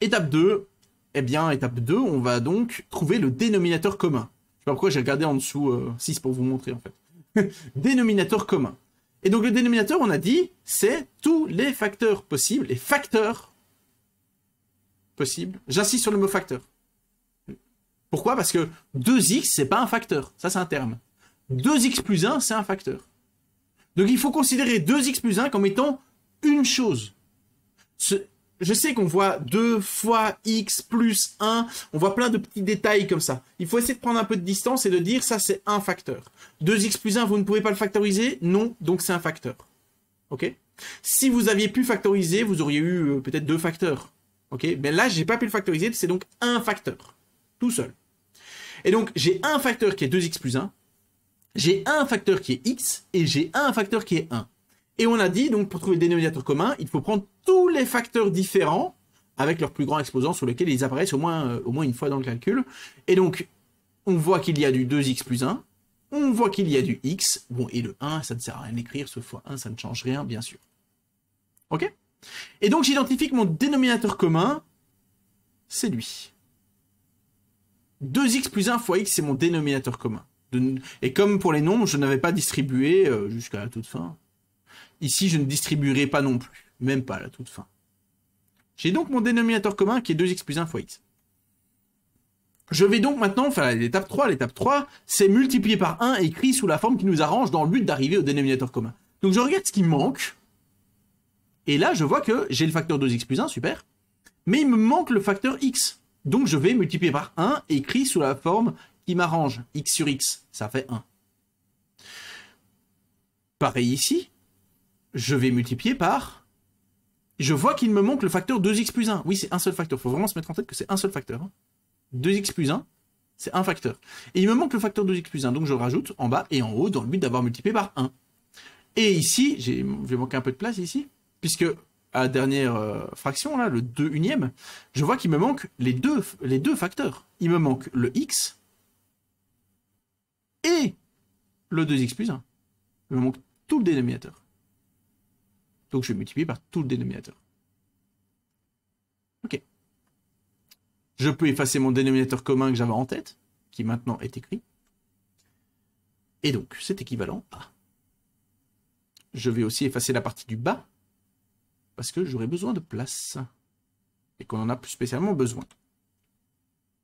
Étape 2, eh bien, étape 2, on va donc trouver le dénominateur commun. Je sais pas pourquoi j'ai regardé en dessous 6 pour vous montrer en fait. Dénominateur commun. Et donc le dénominateur, on a dit, c'est tous les facteurs possibles, les facteurs possible. J'insiste sur le mot facteur. Pourquoi? Parce que 2x, c'est pas un facteur. Ça, c'est un terme. 2x plus 1, c'est un facteur. Donc, il faut considérer 2x plus 1 comme étant une chose. Je sais qu'on voit 2 fois x plus 1. On voit plein de petits détails comme ça. Il faut essayer de prendre un peu de distance et de dire ça, c'est un facteur. 2x plus 1, vous ne pouvez pas le factoriser? Non, donc c'est un facteur. Ok? Si vous aviez pu factoriser, vous auriez eu peut-être 2 facteurs. Ok, mais là, j'ai pas pu le factoriser, c'est donc un facteur, tout seul. Et donc, j'ai un facteur qui est 2x plus 1, j'ai un facteur qui est x, et j'ai un facteur qui est 1. Et on a dit, donc, pour trouver le dénominateur commun, il faut prendre tous les facteurs différents, avec leur plus grand exposant sur lequel ils apparaissent au moins une fois dans le calcul. Et donc, on voit qu'il y a du 2x plus 1, on voit qu'il y a du x, bon, et le 1, ça ne sert à rien d'écrire, ce fois 1, ça ne change rien, bien sûr. Ok ? Et donc, j'identifie que mon dénominateur commun, c'est lui. 2x plus 1 fois x, c'est mon dénominateur commun. Et comme pour les nombres, je n'avais pas distribué jusqu'à la toute fin. Ici, je ne distribuerai pas non plus. Même pas à la toute fin. J'ai donc mon dénominateur commun qui est 2x plus 1 fois x. Je vais donc maintenant faire l'étape 3. L'étape 3, c'est multiplier par 1 écrit sous la forme qui nous arrange dans le but d'arriver au dénominateur commun. Donc, je regarde ce qui me manque. Et là, je vois que j'ai le facteur 2x plus 1, super. Mais il me manque le facteur x. Donc, je vais multiplier par 1, écrit sous la forme qui m'arrange. X sur x, ça fait 1. Pareil ici. Je vais multiplier par... Je vois qu'il me manque le facteur 2x plus 1. Oui, c'est un seul facteur. Il faut vraiment se mettre en tête que c'est un seul facteur. 2x plus 1, c'est un facteur. Et il me manque le facteur 2x plus 1. Donc, je le rajoute en bas et en haut dans le but d'avoir multiplié par 1. Et ici, je vais manquer un peu de place ici. Puisque à la dernière fraction, là, le 2 unième, je vois qu'il me manque les deux facteurs. Il me manque le x et le 2x plus 1. Il me manque tout le dénominateur. Donc je vais multiplier par tout le dénominateur. Ok. Je peux effacer mon dénominateur commun que j'avais en tête, qui maintenant est écrit. Et donc, c'est équivalent à... Je vais aussi effacer la partie du bas, parce que j'aurai besoin de place. Et qu'on en a plus spécialement besoin.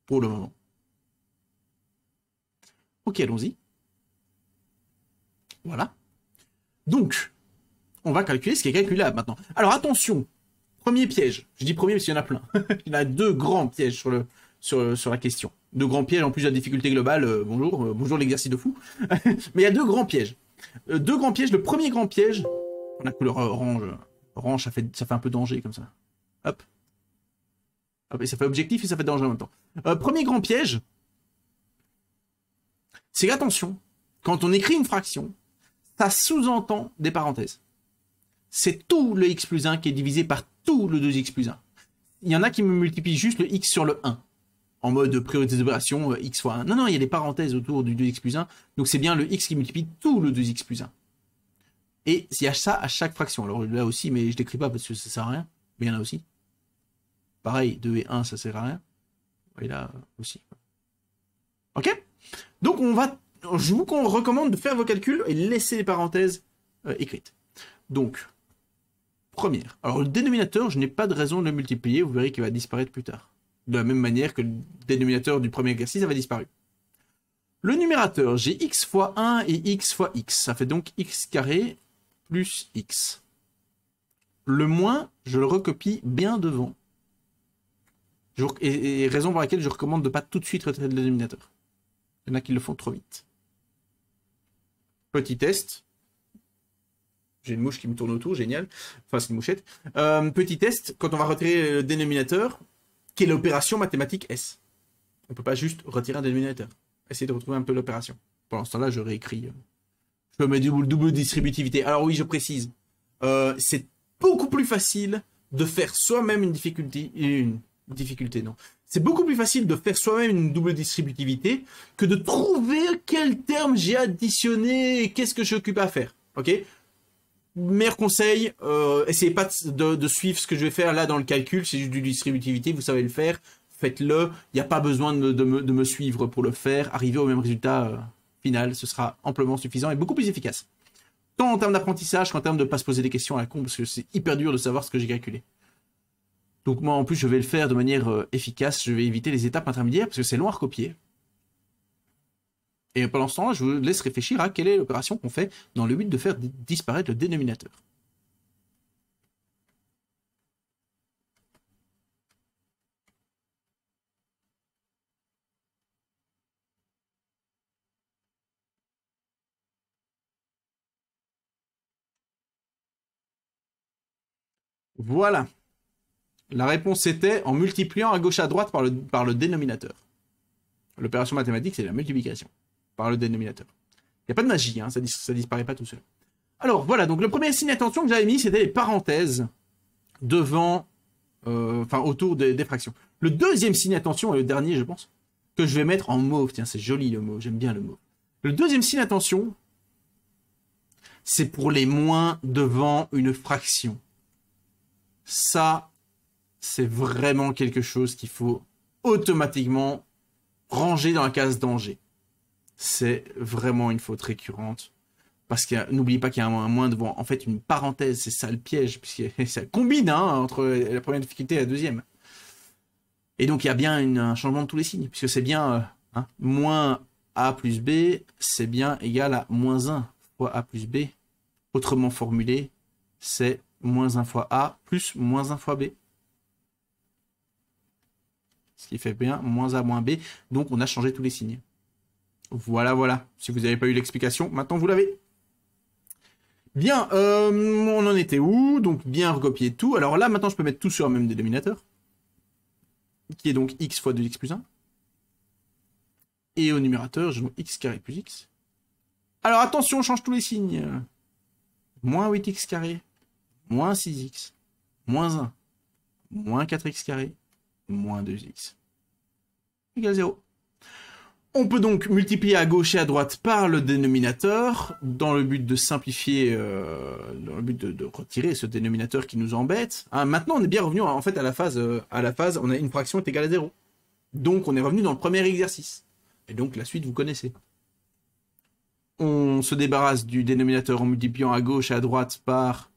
Pour le moment. Ok, allons-y. Voilà. Donc, on va calculer ce qui est calculable maintenant. Alors attention, premier piège. Je dis premier parce qu'il y en a plein. Il y en a deux grands pièges sur la question. Deux grands pièges en plus de la difficulté globale. Bonjour l'exercice de fou. Mais il y a deux grands pièges. Deux grands pièges. Le premier grand piège, on a couleur orange. Orange, ça fait un peu danger comme ça. Hop. Hop, et ça fait objectif et ça fait danger en même temps. Premier grand piège, c'est qu'attention, quand on écrit une fraction, ça sous-entend des parenthèses. C'est tout le x plus 1 qui est divisé par tout le 2x plus 1. Il y en a qui me multiplient juste le x sur le 1. En mode priorité d'opération, x fois 1. Non, il y a des parenthèses autour du 2x plus 1. Donc c'est bien le x qui multiplie tout le 2x plus 1. Et il y a ça à chaque fraction. Alors là aussi, mais je ne l'écris pas parce que ça sert à rien. Mais il y en a aussi. Pareil, 2 et 1, ça sert à rien. Et là aussi. Ok? Donc je vous recommande de faire vos calculs et laisser les parenthèses écrites. Donc, première. Alors le dénominateur, je n'ai pas de raison de le multiplier. Vous verrez qu'il va disparaître plus tard. De la même manière que le dénominateur du premier exercice avait disparu. Le numérateur, j'ai x fois 1 et x fois x. Ça fait donc x carré plus x. Le moins, je le recopie bien devant. Et raison pour laquelle je recommande de ne pas tout de suite retirer le dénominateur. Il y en a qui le font trop vite. Petit test. J'ai une mouche qui me tourne autour, génial. Enfin, c'est une mouchette. Petit test, quand on va retirer le dénominateur, qui est l'opération mathématique S. On ne peut pas juste retirer un dénominateur. Essayez de retrouver un peu l'opération. Pendant ce temps-là, je réécris. Je mets double distributivité. Alors oui, je précise. C'est beaucoup plus facile de faire soi-même une difficulté, non. C'est beaucoup plus facile de faire soi-même une double distributivité que de trouver quel terme j'ai additionné et qu'est-ce que j'occupe à faire. Ok? Meilleur conseil, essayez pas de suivre ce que je vais faire là dans le calcul, c'est juste du distributivité, vous savez le faire, faites-le, il n'y a pas besoin de me suivre pour le faire, arriver au même résultat final, ce sera amplement suffisant et beaucoup plus efficace. Tant en termes d'apprentissage qu'en termes de ne pas se poser des questions à la con, parce que c'est hyper dur de savoir ce que j'ai calculé. Donc moi en plus je vais le faire de manière efficace, je vais éviter les étapes intermédiaires parce que c'est long à recopier. Et pendant ce temps-là, je vous laisse réfléchir à quelle est l'opération qu'on fait dans le but de faire disparaître le dénominateur. Voilà. La réponse était en multipliant à gauche à droite par le dénominateur. L'opération mathématique, c'est la multiplication par le dénominateur. Il n'y a pas de magie, hein, ça disparaît pas tout seul. Alors voilà, donc le premier signe d'attention que j'avais mis, c'était les parenthèses devant, autour des fractions. Le deuxième signe d'attention, et le dernier, je pense, que je vais mettre en mauve. Tiens, c'est joli le mauve, j'aime bien le mauve. Le deuxième signe d'attention, c'est pour les moins devant une fraction. Ça, c'est vraiment quelque chose qu'il faut automatiquement ranger dans la case danger. C'est vraiment une faute récurrente. Parce que n'oubliez pas qu'il y a un moins devant. En fait, une parenthèse, c'est ça le piège, puisque ça combine entre la première difficulté et la deuxième. Et donc, il y a bien un changement de tous les signes, puisque c'est bien moins A plus B, c'est bien égal à moins 1 fois A plus B. Autrement formulé, c'est moins 1 fois A plus moins 1 fois B. Ce qui fait bien moins A moins B. Donc, on a changé tous les signes. Voilà, voilà. Si vous n'avez pas eu l'explication, maintenant vous l'avez. Bien, on en était où? Donc, bien recopier tout. Alors là, maintenant, je peux mettre tout sur un même dénominateur. Qui est donc x fois 2x plus 1. Et au numérateur, je mets x carré plus x. Alors, attention, on change tous les signes. Moins 8x carré, moins 6x, moins 1, moins 4x carré, moins 2x, égale 0. On peut donc multiplier à gauche et à droite par le dénominateur, dans le but de simplifier, dans le but de retirer ce dénominateur qui nous embête. Maintenant, on est bien revenu en fait à la phase, on a une fraction est égale à 0. Donc, on est revenu dans le premier exercice. Et donc, la suite, vous connaissez. On se débarrasse du dénominateur en multipliant à gauche et à droite par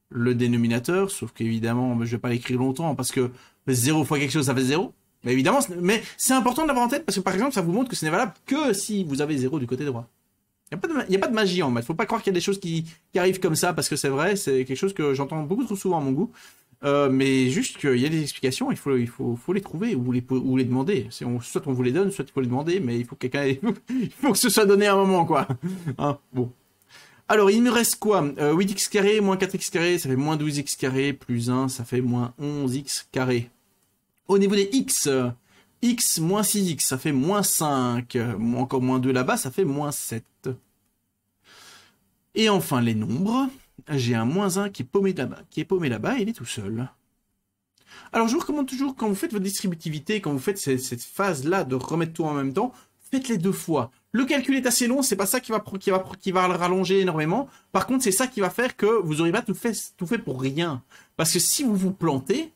le dénominateur, sauf qu'évidemment, je ne vais pas l'écrire longtemps, parce que 0 fois quelque chose, ça fait 0. Mais évidemment, mais c'est important de l'avoir en tête, parce que par exemple, ça vous montre que ce n'est valable que si vous avez 0 du côté droit. Il n'y a pas de magie en maths. Il ne faut pas croire qu'il y a des choses qui arrivent comme ça, parce que c'est vrai, c'est quelque chose que j'entends beaucoup trop souvent à mon goût. Mais juste qu'il y a des explications, il faut les trouver ou les demander. Soit on vous les donne, soit il faut les demander, mais il faut que ce soit donné à un moment, quoi. Hein, bon. Alors, il me reste quoi? 8x carré moins 4x carré, ça fait moins 12x carré, plus 1, ça fait moins 11x carré. Au niveau des x, x moins 6x, ça fait moins 5. Encore moins 2 là-bas, ça fait moins 7. Et enfin, les nombres. J'ai un moins 1 qui est paumé là-bas, et il est tout seul. Alors, je vous recommande toujours, quand vous faites votre distributivité, quand vous faites cette phase-là de remettre tout en même temps, faites-les 2 fois. Le calcul est assez long, c'est pas ça qui va le rallonger énormément. Par contre, c'est ça qui va faire que vous n'aurez pas tout fait pour rien. Parce que si vous vous plantez,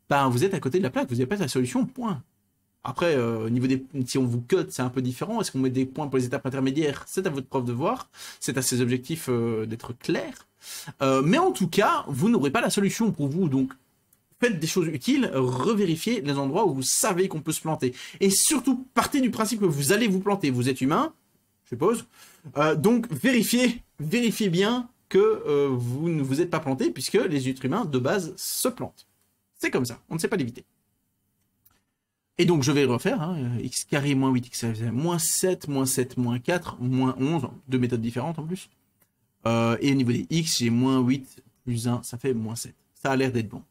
ben, vous êtes à côté de la plaque, vous n'avez pas la solution, point. Après, au niveau si on vous cut, c'est un peu différent. Est-ce qu'on met des points pour les étapes intermédiaires? C'est à votre prof de voir. C'est à ses objectifs d'être clair. Mais en tout cas, vous n'aurez pas la solution pour vous. Donc, faites des choses utiles, revérifiez les endroits où vous savez qu'on peut se planter. Et surtout, partez du principe que vous allez vous planter. Vous êtes humain, je suppose. Donc, vérifiez bien que vous ne vous êtes pas planté, puisque les êtres humains, de base, se plantent. C'est comme ça, on ne sait pas l'éviter. Et donc, je vais le refaire, hein, x carré moins 8x, moins 7, moins 7, moins 4, moins 11, deux méthodes différentes en plus. Et au niveau des x, j'ai moins 8 plus 1, ça fait moins 7. Ça a l'air d'être bon.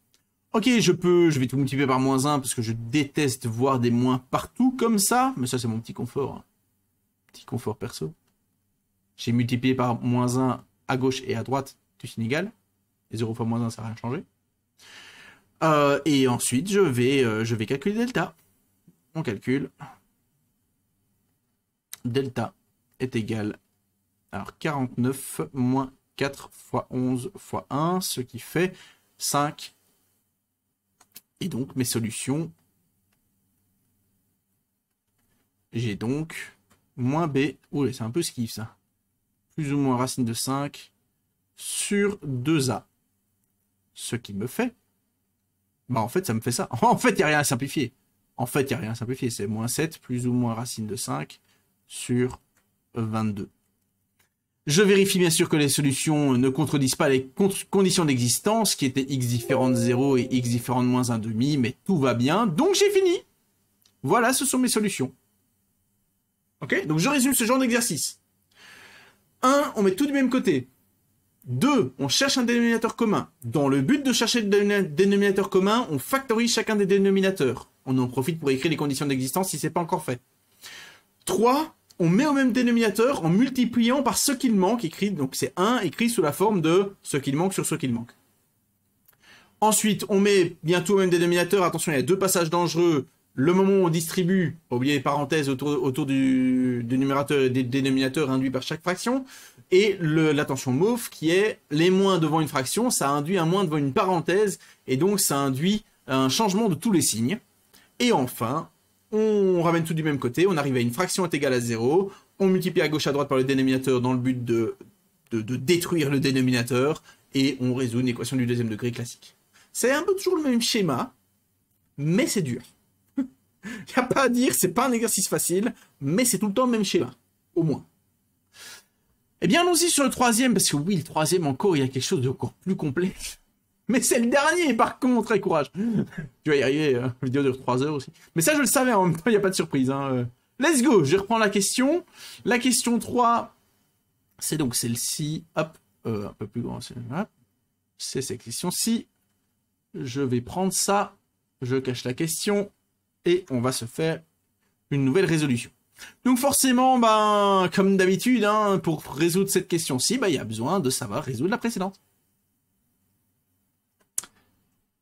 Ok, je vais tout multiplier par moins 1, parce que je déteste voir des moins partout comme ça, mais ça c'est mon petit confort. Hein. Petit confort perso. J'ai multiplié par moins 1 à gauche et à droite, tout signe égal. Et 0 fois moins 1, ça n'a rien changé. Et ensuite, je vais calculer delta. On calcule. Delta est égal à 49 moins 4 fois 11 fois 1, ce qui fait 5. Et donc, mes solutions. J'ai donc moins b. Oula, c'est un peu skiff ça. Plus ou moins racine de 5 sur 2a. Ce qui me fait... Bah en fait, ça me fait ça. En fait, il n'y a rien à simplifier. C'est moins 7 plus ou moins racine de 5 sur 22. Je vérifie bien sûr que les solutions ne contredisent pas les conditions d'existence, qui étaient x différent de 0 et x différent de moins 1,5, mais tout va bien. Donc j'ai fini. Voilà, ce sont mes solutions. Ok, donc je résume ce genre d'exercice. 1, on met tout du même côté. 2, on cherche un dénominateur commun. Dans le but de chercher le dénominateur commun, on factorise chacun des dénominateurs. On en profite pour écrire les conditions d'existence si ce n'est pas encore fait. 3, on met au même dénominateur en multipliant par ce qu'il manque, écrit, donc c'est 1 écrit sous la forme de ce qu'il manque sur ce qu'il manque. Ensuite, on met bientôt au même dénominateur, attention, il y a 2 passages dangereux. Le moment où on distribue, pas oublier les parenthèses autour du numérateur et des dénominateurs induits par chaque fraction, et l'attention mauve qui est les moins devant une fraction, ça induit un moins devant une parenthèse, et donc ça induit un changement de tous les signes. Et enfin, on ramène tout du même côté, on arrive à une fraction est égale à 0, on multiplie à gauche à droite par le dénominateur dans le but de détruire le dénominateur, et on résout une équation du deuxième degré classique. C'est un peu toujours le même schéma, mais c'est dur. Il n'y a pas à dire, c'est pas un exercice facile, mais c'est tout le temps le même schéma, au moins. Eh bien, allons-y sur le troisième, parce que oui, le troisième encore, il y a quelque chose d'encore plus complexe. Mais c'est le dernier, par contre, et courage. Tu vas y arriver, la vidéo dure 3 heures aussi. Mais ça, je le savais, en même temps, il n'y a pas de surprise. Hein. Let's go, je reprends la question. La question 3, c'est donc celle-ci, hop, un peu plus grand, c'est cette question-ci. Je vais prendre ça, je cache la question. Et on va se faire une nouvelle résolution. Donc forcément, ben, comme d'habitude, hein, pour résoudre cette question-ci, ben, il y a besoin de savoir résoudre la précédente.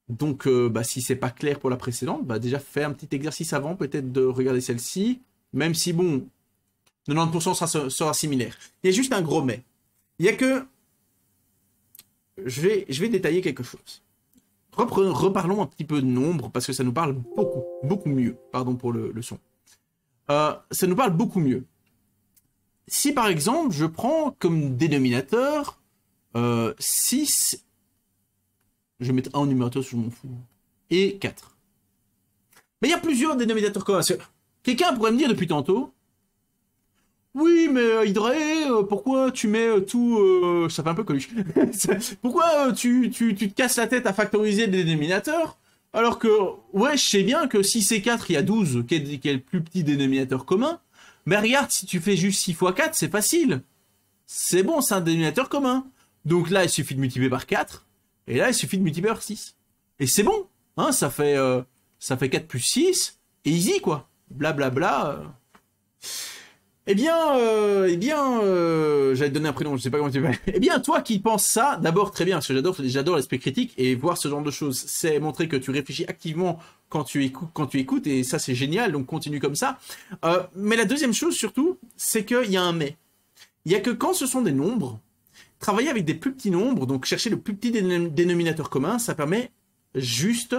Donc, si c'est pas clair pour la précédente, bah, déjà fais un petit exercice avant, peut-être de regarder celle-ci, même si, bon, 90% sera similaire. Il y a juste un gros mais. Il y a que... Je vais détailler quelque chose. Reparlons un petit peu de nombre, parce que ça nous parle beaucoup mieux. Pardon pour le son. Ça nous parle beaucoup mieux. Si par exemple, je prends comme dénominateur 6, je vais mettre 1 en numérateur, je m'en fous, et 4. Mais il y a plusieurs dénominateurs communs. Quelqu'un pourrait me dire depuis tantôt, oui, mais Hydré, pourquoi tu mets tout... ça fait un peu coluche. Pourquoi tu te casses la tête à factoriser des dénominateurs, alors que, ouais, je sais bien que 6 et 4, il y a 12, qui est le plus petit dénominateur commun. Mais regarde, si tu fais juste 6 fois 4, c'est facile. C'est bon, c'est un dénominateur commun. Donc là, il suffit de multiplier par 4, et là, il suffit de multiplier par 6. Et c'est bon, hein, ça fait 4 plus 6, et easy, quoi. Blablabla. Eh bien, j'allais te donner un prénom, je sais pas comment tu fais. Eh bien, toi qui penses ça, d'abord très bien, parce que j'adore l'esprit critique et voir ce genre de choses, c'est montrer que tu réfléchis activement quand tu écoutes, et ça c'est génial, donc continue comme ça. Mais la deuxième chose surtout, c'est qu'il y a un mais. Il y a que quand ce sont des nombres, travailler avec des plus petits nombres, donc chercher le plus petit dénominateur commun, ça permet juste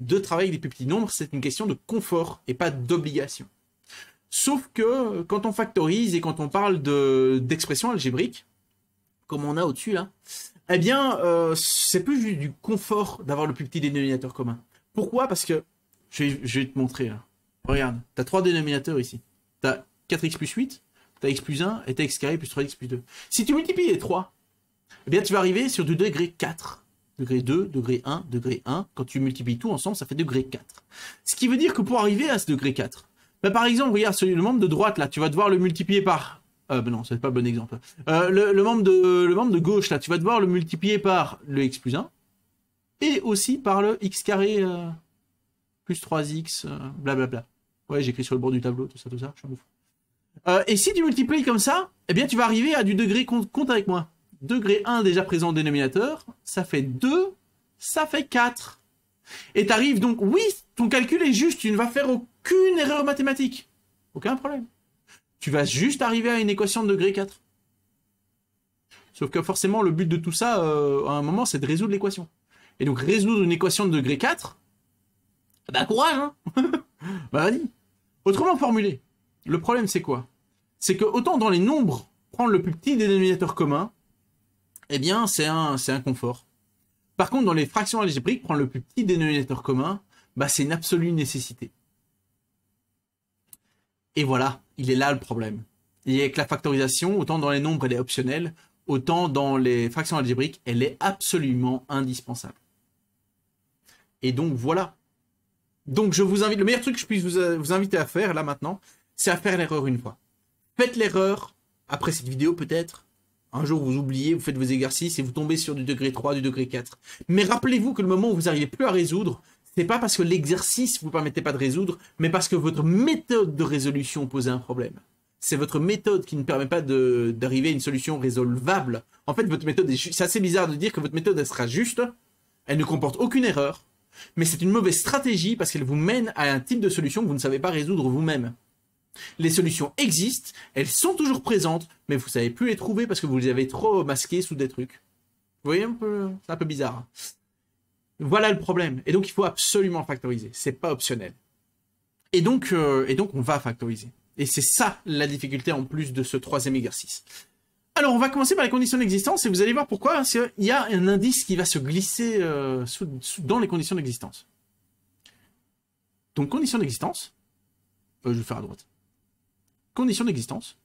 de travailler avec des plus petits nombres, c'est une question de confort et pas d'obligation. Sauf que quand on factorise et quand on parle d'expressions algébriques, comme on a au-dessus là, Eh bien, c'est plus juste du confort d'avoir le plus petit dénominateur commun. Pourquoi? Parce que, je vais te montrer là. Regarde, tu as 3 dénominateurs ici. Tu as 4x plus 8, tu as x plus 1 et tu as x carré plus 3x plus 2. Si tu multiplies les 3, eh bien tu vas arriver sur du degré 4. Degré 2, degré 1, degré 1. Quand tu multiplies tout ensemble, ça fait degré 4. Ce qui veut dire que pour arriver à ce degré 4, ben par exemple, regarde, le membre de droite là, tu vas devoir le multiplier par... ben non, c'est pas le bon exemple. Le membre de gauche là, tu vas devoir le multiplier par le x plus 1 et aussi par le x carré plus 3x, blablabla. Ouais, j'écris sur le bord du tableau, tout ça, je suis un ouf. Et si tu multiplies comme ça, eh bien tu vas arriver à du degré, compte avec moi. Degré 1 déjà présent au dénominateur, ça fait 2, ça fait 4. Et tu arrives donc, oui, ton calcul est juste, tu ne vas faire aucune erreur mathématique. Aucun problème. Tu vas juste arriver à une équation de degré 4. Sauf que forcément, le but de tout ça, à un moment, c'est de résoudre l'équation. Et donc, résoudre une équation de degré 4, bah courage, hein. Bah vas-y. Autrement formulé, le problème c'est quoi? C'est que autant dans les nombres, prendre le plus petit dénominateur commun, eh bien c'est un confort. Par contre, dans les fractions algébriques, prendre le plus petit dénominateur commun, bah c'est une absolue nécessité. Et voilà, il est là le problème. Et avec la factorisation, autant dans les nombres elle est optionnelle, autant dans les fractions algébriques, elle est absolument indispensable. Et donc voilà. Donc je vous invite, le meilleur truc que je puisse vous inviter à faire là maintenant, c'est à faire l'erreur une fois. Faites l'erreur, après cette vidéo peut-être, un jour vous oubliez, vous faites vos exercices et vous tombez sur du degré 3, du degré 4. Mais rappelez-vous que le moment où vous n'arrivez plus à résoudre, c'est pas parce que l'exercice ne vous permettait pas de résoudre, mais parce que votre méthode de résolution posait un problème. C'est votre méthode qui ne permet pas d'arriver à une solution résolvable. En fait, votre méthode c'est assez bizarre de dire que votre méthode elle sera juste, elle ne comporte aucune erreur, mais c'est une mauvaise stratégie parce qu'elle vous mène à un type de solution que vous ne savez pas résoudre vous-même. Les solutions existent, elles sont toujours présentes, mais vous ne savez plus les trouver parce que vous les avez trop masquées sous des trucs. Vous voyez un peu, c'est un peu bizarre. Voilà le problème. Et donc il faut absolument factoriser. C'est pas optionnel. Et donc on va factoriser. Et c'est ça la difficulté en plus de ce troisième exercice. Alors on va commencer par les conditions d'existence et vous allez voir pourquoi. Parce qu'il y a un indice qui va se glisser dans les conditions d'existence. Donc conditions d'existence. Je vais faire à droite. Conditions d'existence.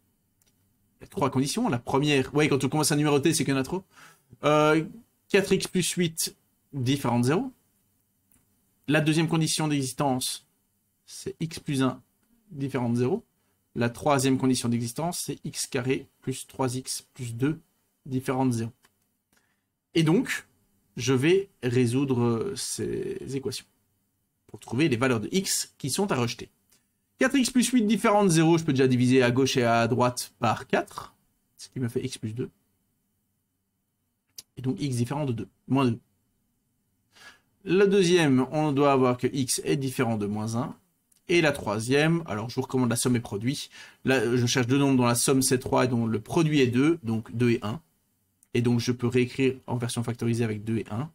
Il y a 3 conditions. La première, ouais, quand on commence à numéroter, c'est qu'il y en a trop. 4x plus 8 différent de 0. La deuxième condition d'existence, c'est x plus 1 différent de 0. La troisième condition d'existence, c'est x carré plus 3x plus 2 différent de 0. Et donc, je vais résoudre ces équations pour trouver les valeurs de x qui sont à rejeter. 4x plus 8 différent de 0, je peux déjà diviser à gauche et à droite par 4, ce qui me fait x plus 2. Et donc x différent de 2, moins 2. La deuxième, on doit avoir que x est différent de moins 1. Et la troisième, alors je vous recommande la somme et produit. Là, je cherche deux nombres dont la somme c'est 3 et dont le produit est 2, donc 2 et 1. Et donc je peux réécrire en version factorisée avec 2 et 1.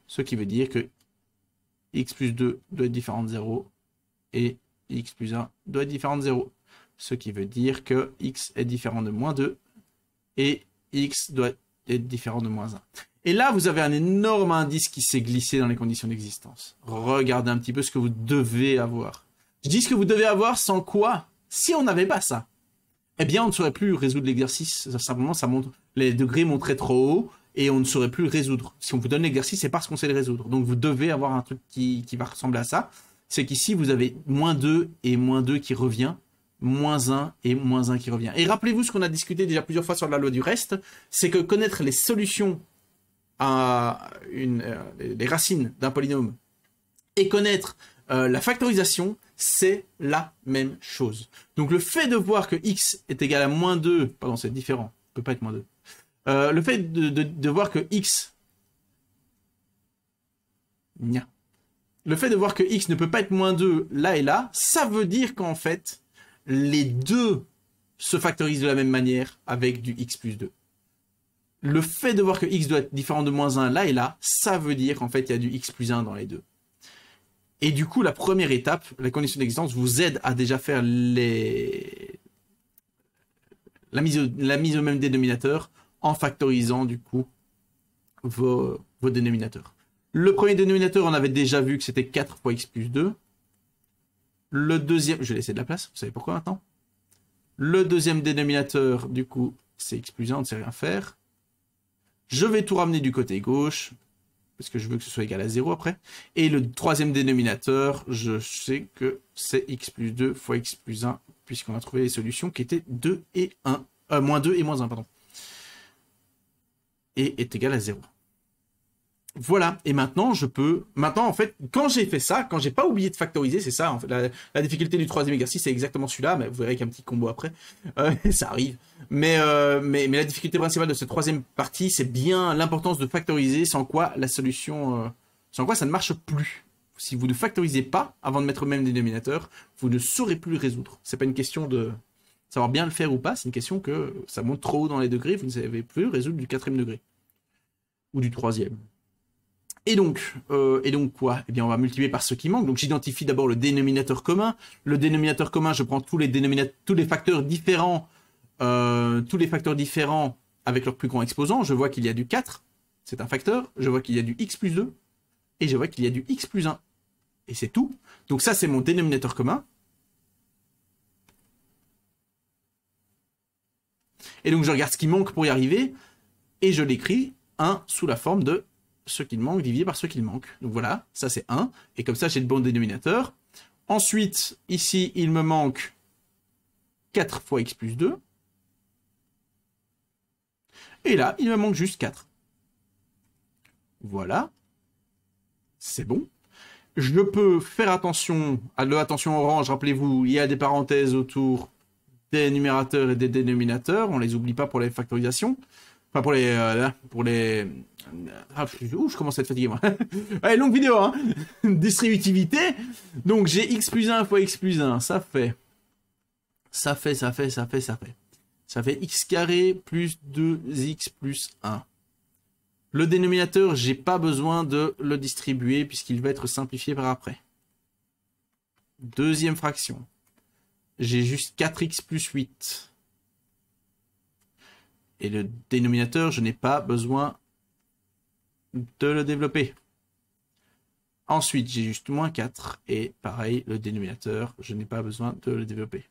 Ce qui veut dire que x plus 2 doit être différent de 0 et x plus 1 doit être différent de 0. Ce qui veut dire que x est différent de moins 2 et x doit être différent de moins 1. Et là, vous avez un énorme indice qui s'est glissé dans les conditions d'existence. Regardez un petit peu ce que vous devez avoir. Je dis ce que vous devez avoir sans quoi? Si on n'avait pas ça, eh bien, on ne saurait plus résoudre l'exercice. Simplement, ça montre, les degrés montraient trop haut et on ne saurait plus le résoudre. Si on vous donne l'exercice, c'est parce qu'on sait le résoudre. Donc, vous devez avoir un truc qui va ressembler à ça. C'est qu'ici, vous avez moins 2 et moins 2 qui revient, moins 1 et moins 1 qui revient. Et rappelez-vous ce qu'on a discuté déjà plusieurs fois sur la loi du reste, c'est que connaître les solutions à les racines d'un polynôme et connaître la factorisation, c'est la même chose. Donc le fait de voir que x est égal à moins 2, pardon, c'est différent, ça peut pas être moins 2. Le fait de voir que x... Le fait de voir que x ne peut pas être moins 2 là et là, ça veut dire qu'en fait, les deux se factorisent de la même manière avec du x plus 2. Le fait de voir que x doit être différent de moins 1 là et là, ça veut dire qu'en fait, il y a du x plus 1 dans les deux. Et du coup, la première étape, la condition d'existence, vous aide à déjà faire la mise au même dénominateur en factorisant du coup vos dénominateurs. Le premier dénominateur, on avait déjà vu que c'était 4 fois x plus 2. Le deuxième, je vais laisser de la place, vous savez pourquoi maintenant. Le deuxième dénominateur, du coup, c'est x plus 1, on ne sait rien faire. Je vais tout ramener du côté gauche, parce que je veux que ce soit égal à 0 après. Et le troisième dénominateur, je sais que c'est x plus 2 fois x plus 1, puisqu'on a trouvé les solutions qui étaient 2 et 1. Moins 2 et moins 1, pardon. Et est égal à 0. Voilà, et maintenant je peux... Maintenant en fait, quand j'ai fait ça, quand j'ai pas oublié de factoriser, c'est ça en fait, la difficulté du troisième exercice c'est exactement celui-là, mais vous verrez qu'un petit combo après, ça arrive. Mais la difficulté principale de cette troisième partie, c'est bien l'importance de factoriser, sans quoi la solution... sans quoi ça ne marche plus. Si vous ne factorisez pas avant de mettre le même dénominateur, vous ne saurez plus le résoudre. C'est pas une question de savoir bien le faire ou pas, c'est une question que ça monte trop haut dans les degrés, vous ne savez plus résoudre du 4e degré. Ou du 3e. Et donc quoi? Eh bien, on va multiplier par ce qui manque. Donc, j'identifie d'abord le dénominateur commun. Le dénominateur commun, je prends tous les facteurs différents avec leur plus grand exposant. Je vois qu'il y a du 4, c'est un facteur. Je vois qu'il y a du x plus 2. Et je vois qu'il y a du x plus 1. Et c'est tout. Donc ça, c'est mon dénominateur commun. Et donc, je regarde ce qui manque pour y arriver. Et je l'écris 1 sous la forme de ce qu'il manque divisé par ce qu'il manque. Donc voilà, ça c'est 1. Et comme ça, j'ai le bon dénominateur. Ensuite, ici, il me manque 4 fois x plus 2. Et là, il me manque juste 4. Voilà. C'est bon. Je peux faire attention à l'attention orange. Rappelez-vous, il y a des parenthèses autour des numérateurs et des dénominateurs. On ne les oublie pas pour les factorisations. Enfin, pour les... je commence à être fatigué, moi. Allez, longue vidéo, hein. Distributivité. Donc, j'ai x plus 1 fois x plus 1. Ça fait x carré plus 2x plus 1. Le dénominateur, j'ai pas besoin de le distribuer puisqu'il va être simplifié par après. Deuxième fraction. J'ai juste 4x plus 8. Et le dénominateur, je n'ai pas besoin de le développer. Ensuite, j'ai juste moins 4. Et pareil, le dénominateur, je n'ai pas besoin de le développer.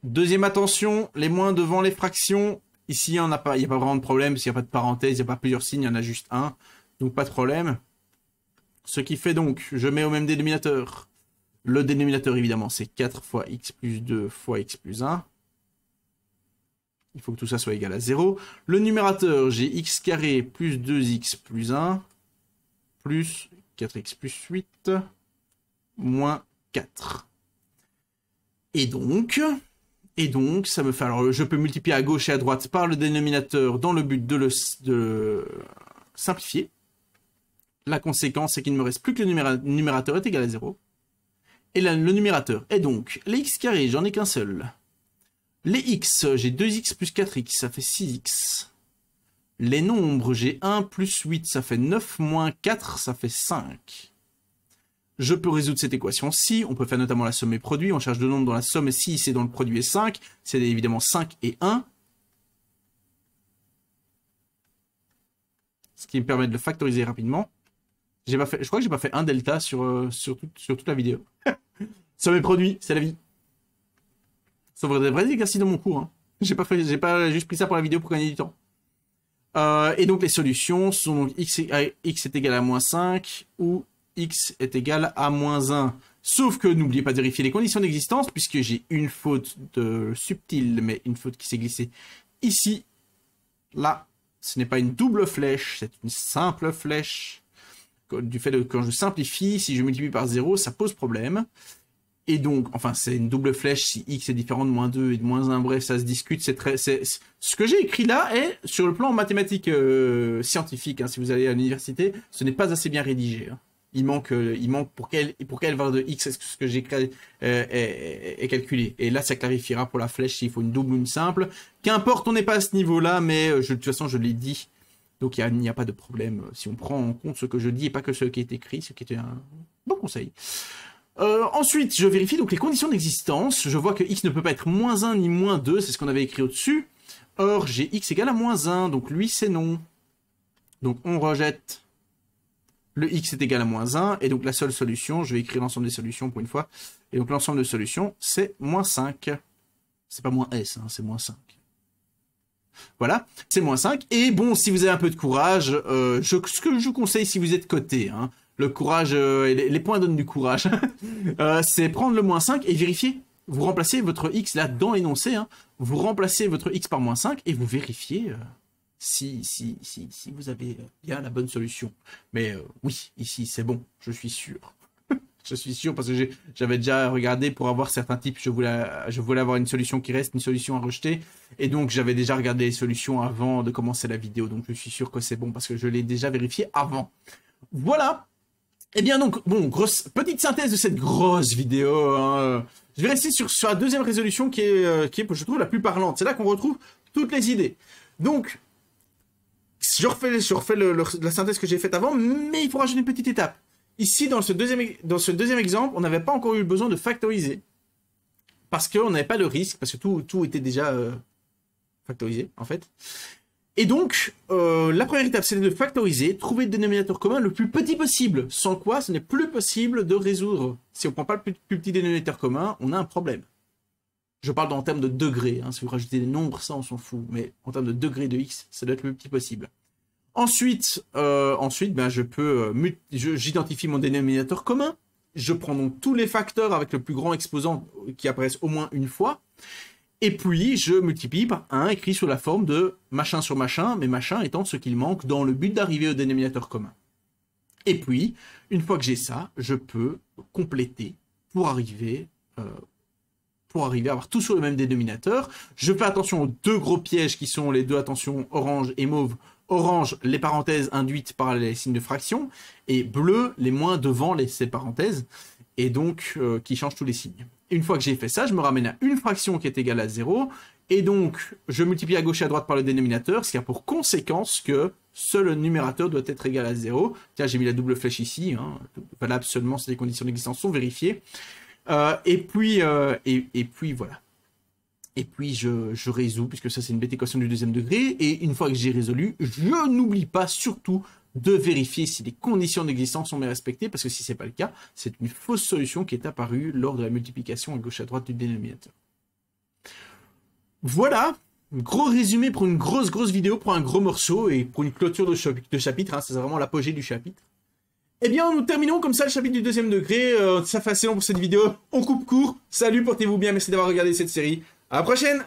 Deuxième attention, les moins devant les fractions. Ici, il n'y a pas vraiment de problème, parce qu'il n'y a pas de parenthèse, il n'y a pas plusieurs signes, il y en a juste un. Donc, pas de problème. Ce qui fait donc, je mets au même dénominateur. Le dénominateur, évidemment, c'est 4 fois x plus 2 fois x plus 1. Il faut que tout ça soit égal à 0. Le numérateur, j'ai x carré plus 2x plus 1 plus 4x plus 8 moins 4. Et donc, ça me fait... Alors, je peux multiplier à gauche et à droite par le dénominateur dans le but de le simplifier. La conséquence, c'est qu'il ne me reste plus que le numérateur est égal à 0. Et là, le numérateur est donc les x carrés, j'en ai qu'un seul. Les x, j'ai 2x plus 4x, ça fait 6x. Les nombres, j'ai 1 plus 8, ça fait 9 moins 4, ça fait 5. Je peux résoudre cette équation-ci. On peut faire notamment la somme et produit. On cherche deux nombres dont la somme est 6 et dont le produit est 5. C'est évidemment 5 et 1. Ce qui me permet de le factoriser rapidement. Je crois que j'ai pas fait un delta sur toute la vidéo. Somme et produit, c'est la vie. Sauf des vrais exercices dans mon cours. Hein. J'ai pas juste pris ça pour la vidéo pour gagner du temps. Et donc les solutions sont donc x est égal à moins 5 ou x est égal à moins 1. Sauf que n'oubliez pas de vérifier les conditions d'existence puisque j'ai une faute subtile, mais une faute qui s'est glissée ici. Là, ce n'est pas une double flèche, c'est une simple flèche. Du fait de quand je simplifie, si je multiplie par 0, ça pose problème. Et donc, enfin, c'est une double flèche si x est différent de moins 2 et de moins 1. Bref, ça se discute. Ce que j'ai écrit là est, sur le plan mathématique scientifique, hein, si vous allez à l'université, ce n'est pas assez bien rédigé. Hein. Il manque pour quelle valeur de x est-ce que ce que j'ai écrit est calculé. Et là, ça clarifiera pour la flèche s'il faut une double ou une simple. Qu'importe, on n'est pas à ce niveau-là, mais de toute façon, je l'ai dit. Donc, il n'y a pas de problème si on prend en compte ce que je dis et pas que ce qui est écrit, ce qui était un bon conseil. Ensuite, je vérifie donc les conditions d'existence. Je vois que x ne peut pas être moins 1 ni moins 2, c'est ce qu'on avait écrit au-dessus. Or, j'ai x égale à moins 1, donc lui, c'est non. Donc, on rejette le x est égal à moins 1, et donc la seule solution, je vais écrire l'ensemble des solutions pour une fois, et donc l'ensemble de solutions, c'est moins 5. C'est pas moins s, hein, c'est moins 5. Voilà, c'est moins 5. Et bon, si vous avez un peu de courage, ce que je vous conseille si vous êtes coté, hein, le courage, les points donnent du courage, c'est prendre le moins 5 et vérifier. Vous remplacez votre x là dans l'énoncé, hein, vous remplacez votre x par moins 5 et vous vérifiez si vous avez bien la bonne solution. Mais oui, ici c'est bon, je suis sûr. Je suis sûr parce que j'avais déjà regardé pour avoir certains types, je voulais avoir une solution qui reste, une solution à rejeter. Et donc j'avais déjà regardé les solutions avant de commencer la vidéo. Donc je suis sûr que c'est bon parce que je l'ai déjà vérifié avant. Voilà. Et bien donc, bon, petite synthèse de cette grosse vidéo. Hein. Je vais rester sur la deuxième résolution qui est, je trouve, la plus parlante. C'est là qu'on retrouve toutes les idées. Donc, je refais la synthèse que j'ai faite avant, mais il faut rajouter une petite étape. Ici, dans ce deuxième exemple, on n'avait pas encore eu besoin de factoriser. Parce qu'on n'avait pas le risque, parce que tout était déjà factorisé, en fait. Et donc, la première étape, c'est de factoriser, trouver le dénominateur commun le plus petit possible. Sans quoi, ce n'est plus possible de résoudre. Si on ne prend pas le plus petit dénominateur commun, on a un problème. Je parle en termes de degrés. Hein. Si vous rajoutez des nombres, ça, on s'en fout. Mais en termes de degrés de x, ça doit être le plus petit possible. Ensuite, ben, j'identifie mon dénominateur commun. Je prends donc tous les facteurs avec le plus grand exposant qui apparaissent au moins une fois. Et puis, je multiplie par 1 écrit sous la forme de machin sur machin, mais machin étant ce qu'il manque dans le but d'arriver au dénominateur commun. Et puis, une fois que j'ai ça, je peux compléter pour arriver à avoir tout sur le même dénominateur. Je fais attention aux deux gros pièges qui sont les deux, attention, orange et mauve. Orange, les parenthèses induites par les signes de fraction, et bleu, les moins devant ces parenthèses, et donc qui changent tous les signes. Une fois que j'ai fait ça, je me ramène à une fraction qui est égale à 0, et donc je multiplie à gauche et à droite par le dénominateur, ce qui a pour conséquence que seul le numérateur doit être égal à 0. Tiens, j'ai mis la double flèche ici, hein, valable seulement si les conditions d'existence sont vérifiées. Et puis voilà. Et puis je résous, puisque ça c'est une bête équation du deuxième degré, et une fois que j'ai résolu, je n'oublie pas surtout de vérifier si les conditions d'existence sont bien respectées, parce que si ce n'est pas le cas, c'est une fausse solution qui est apparue lors de la multiplication à gauche à droite du dénominateur. Voilà, gros résumé pour une grosse vidéo, pour un gros morceau, et pour une clôture de chapitre, hein, c'est vraiment l'apogée du chapitre. Eh bien, nous terminons comme ça le chapitre du deuxième degré, ça fait assez long pour cette vidéo, on coupe court, salut, portez-vous bien, merci d'avoir regardé cette série, à la prochaine!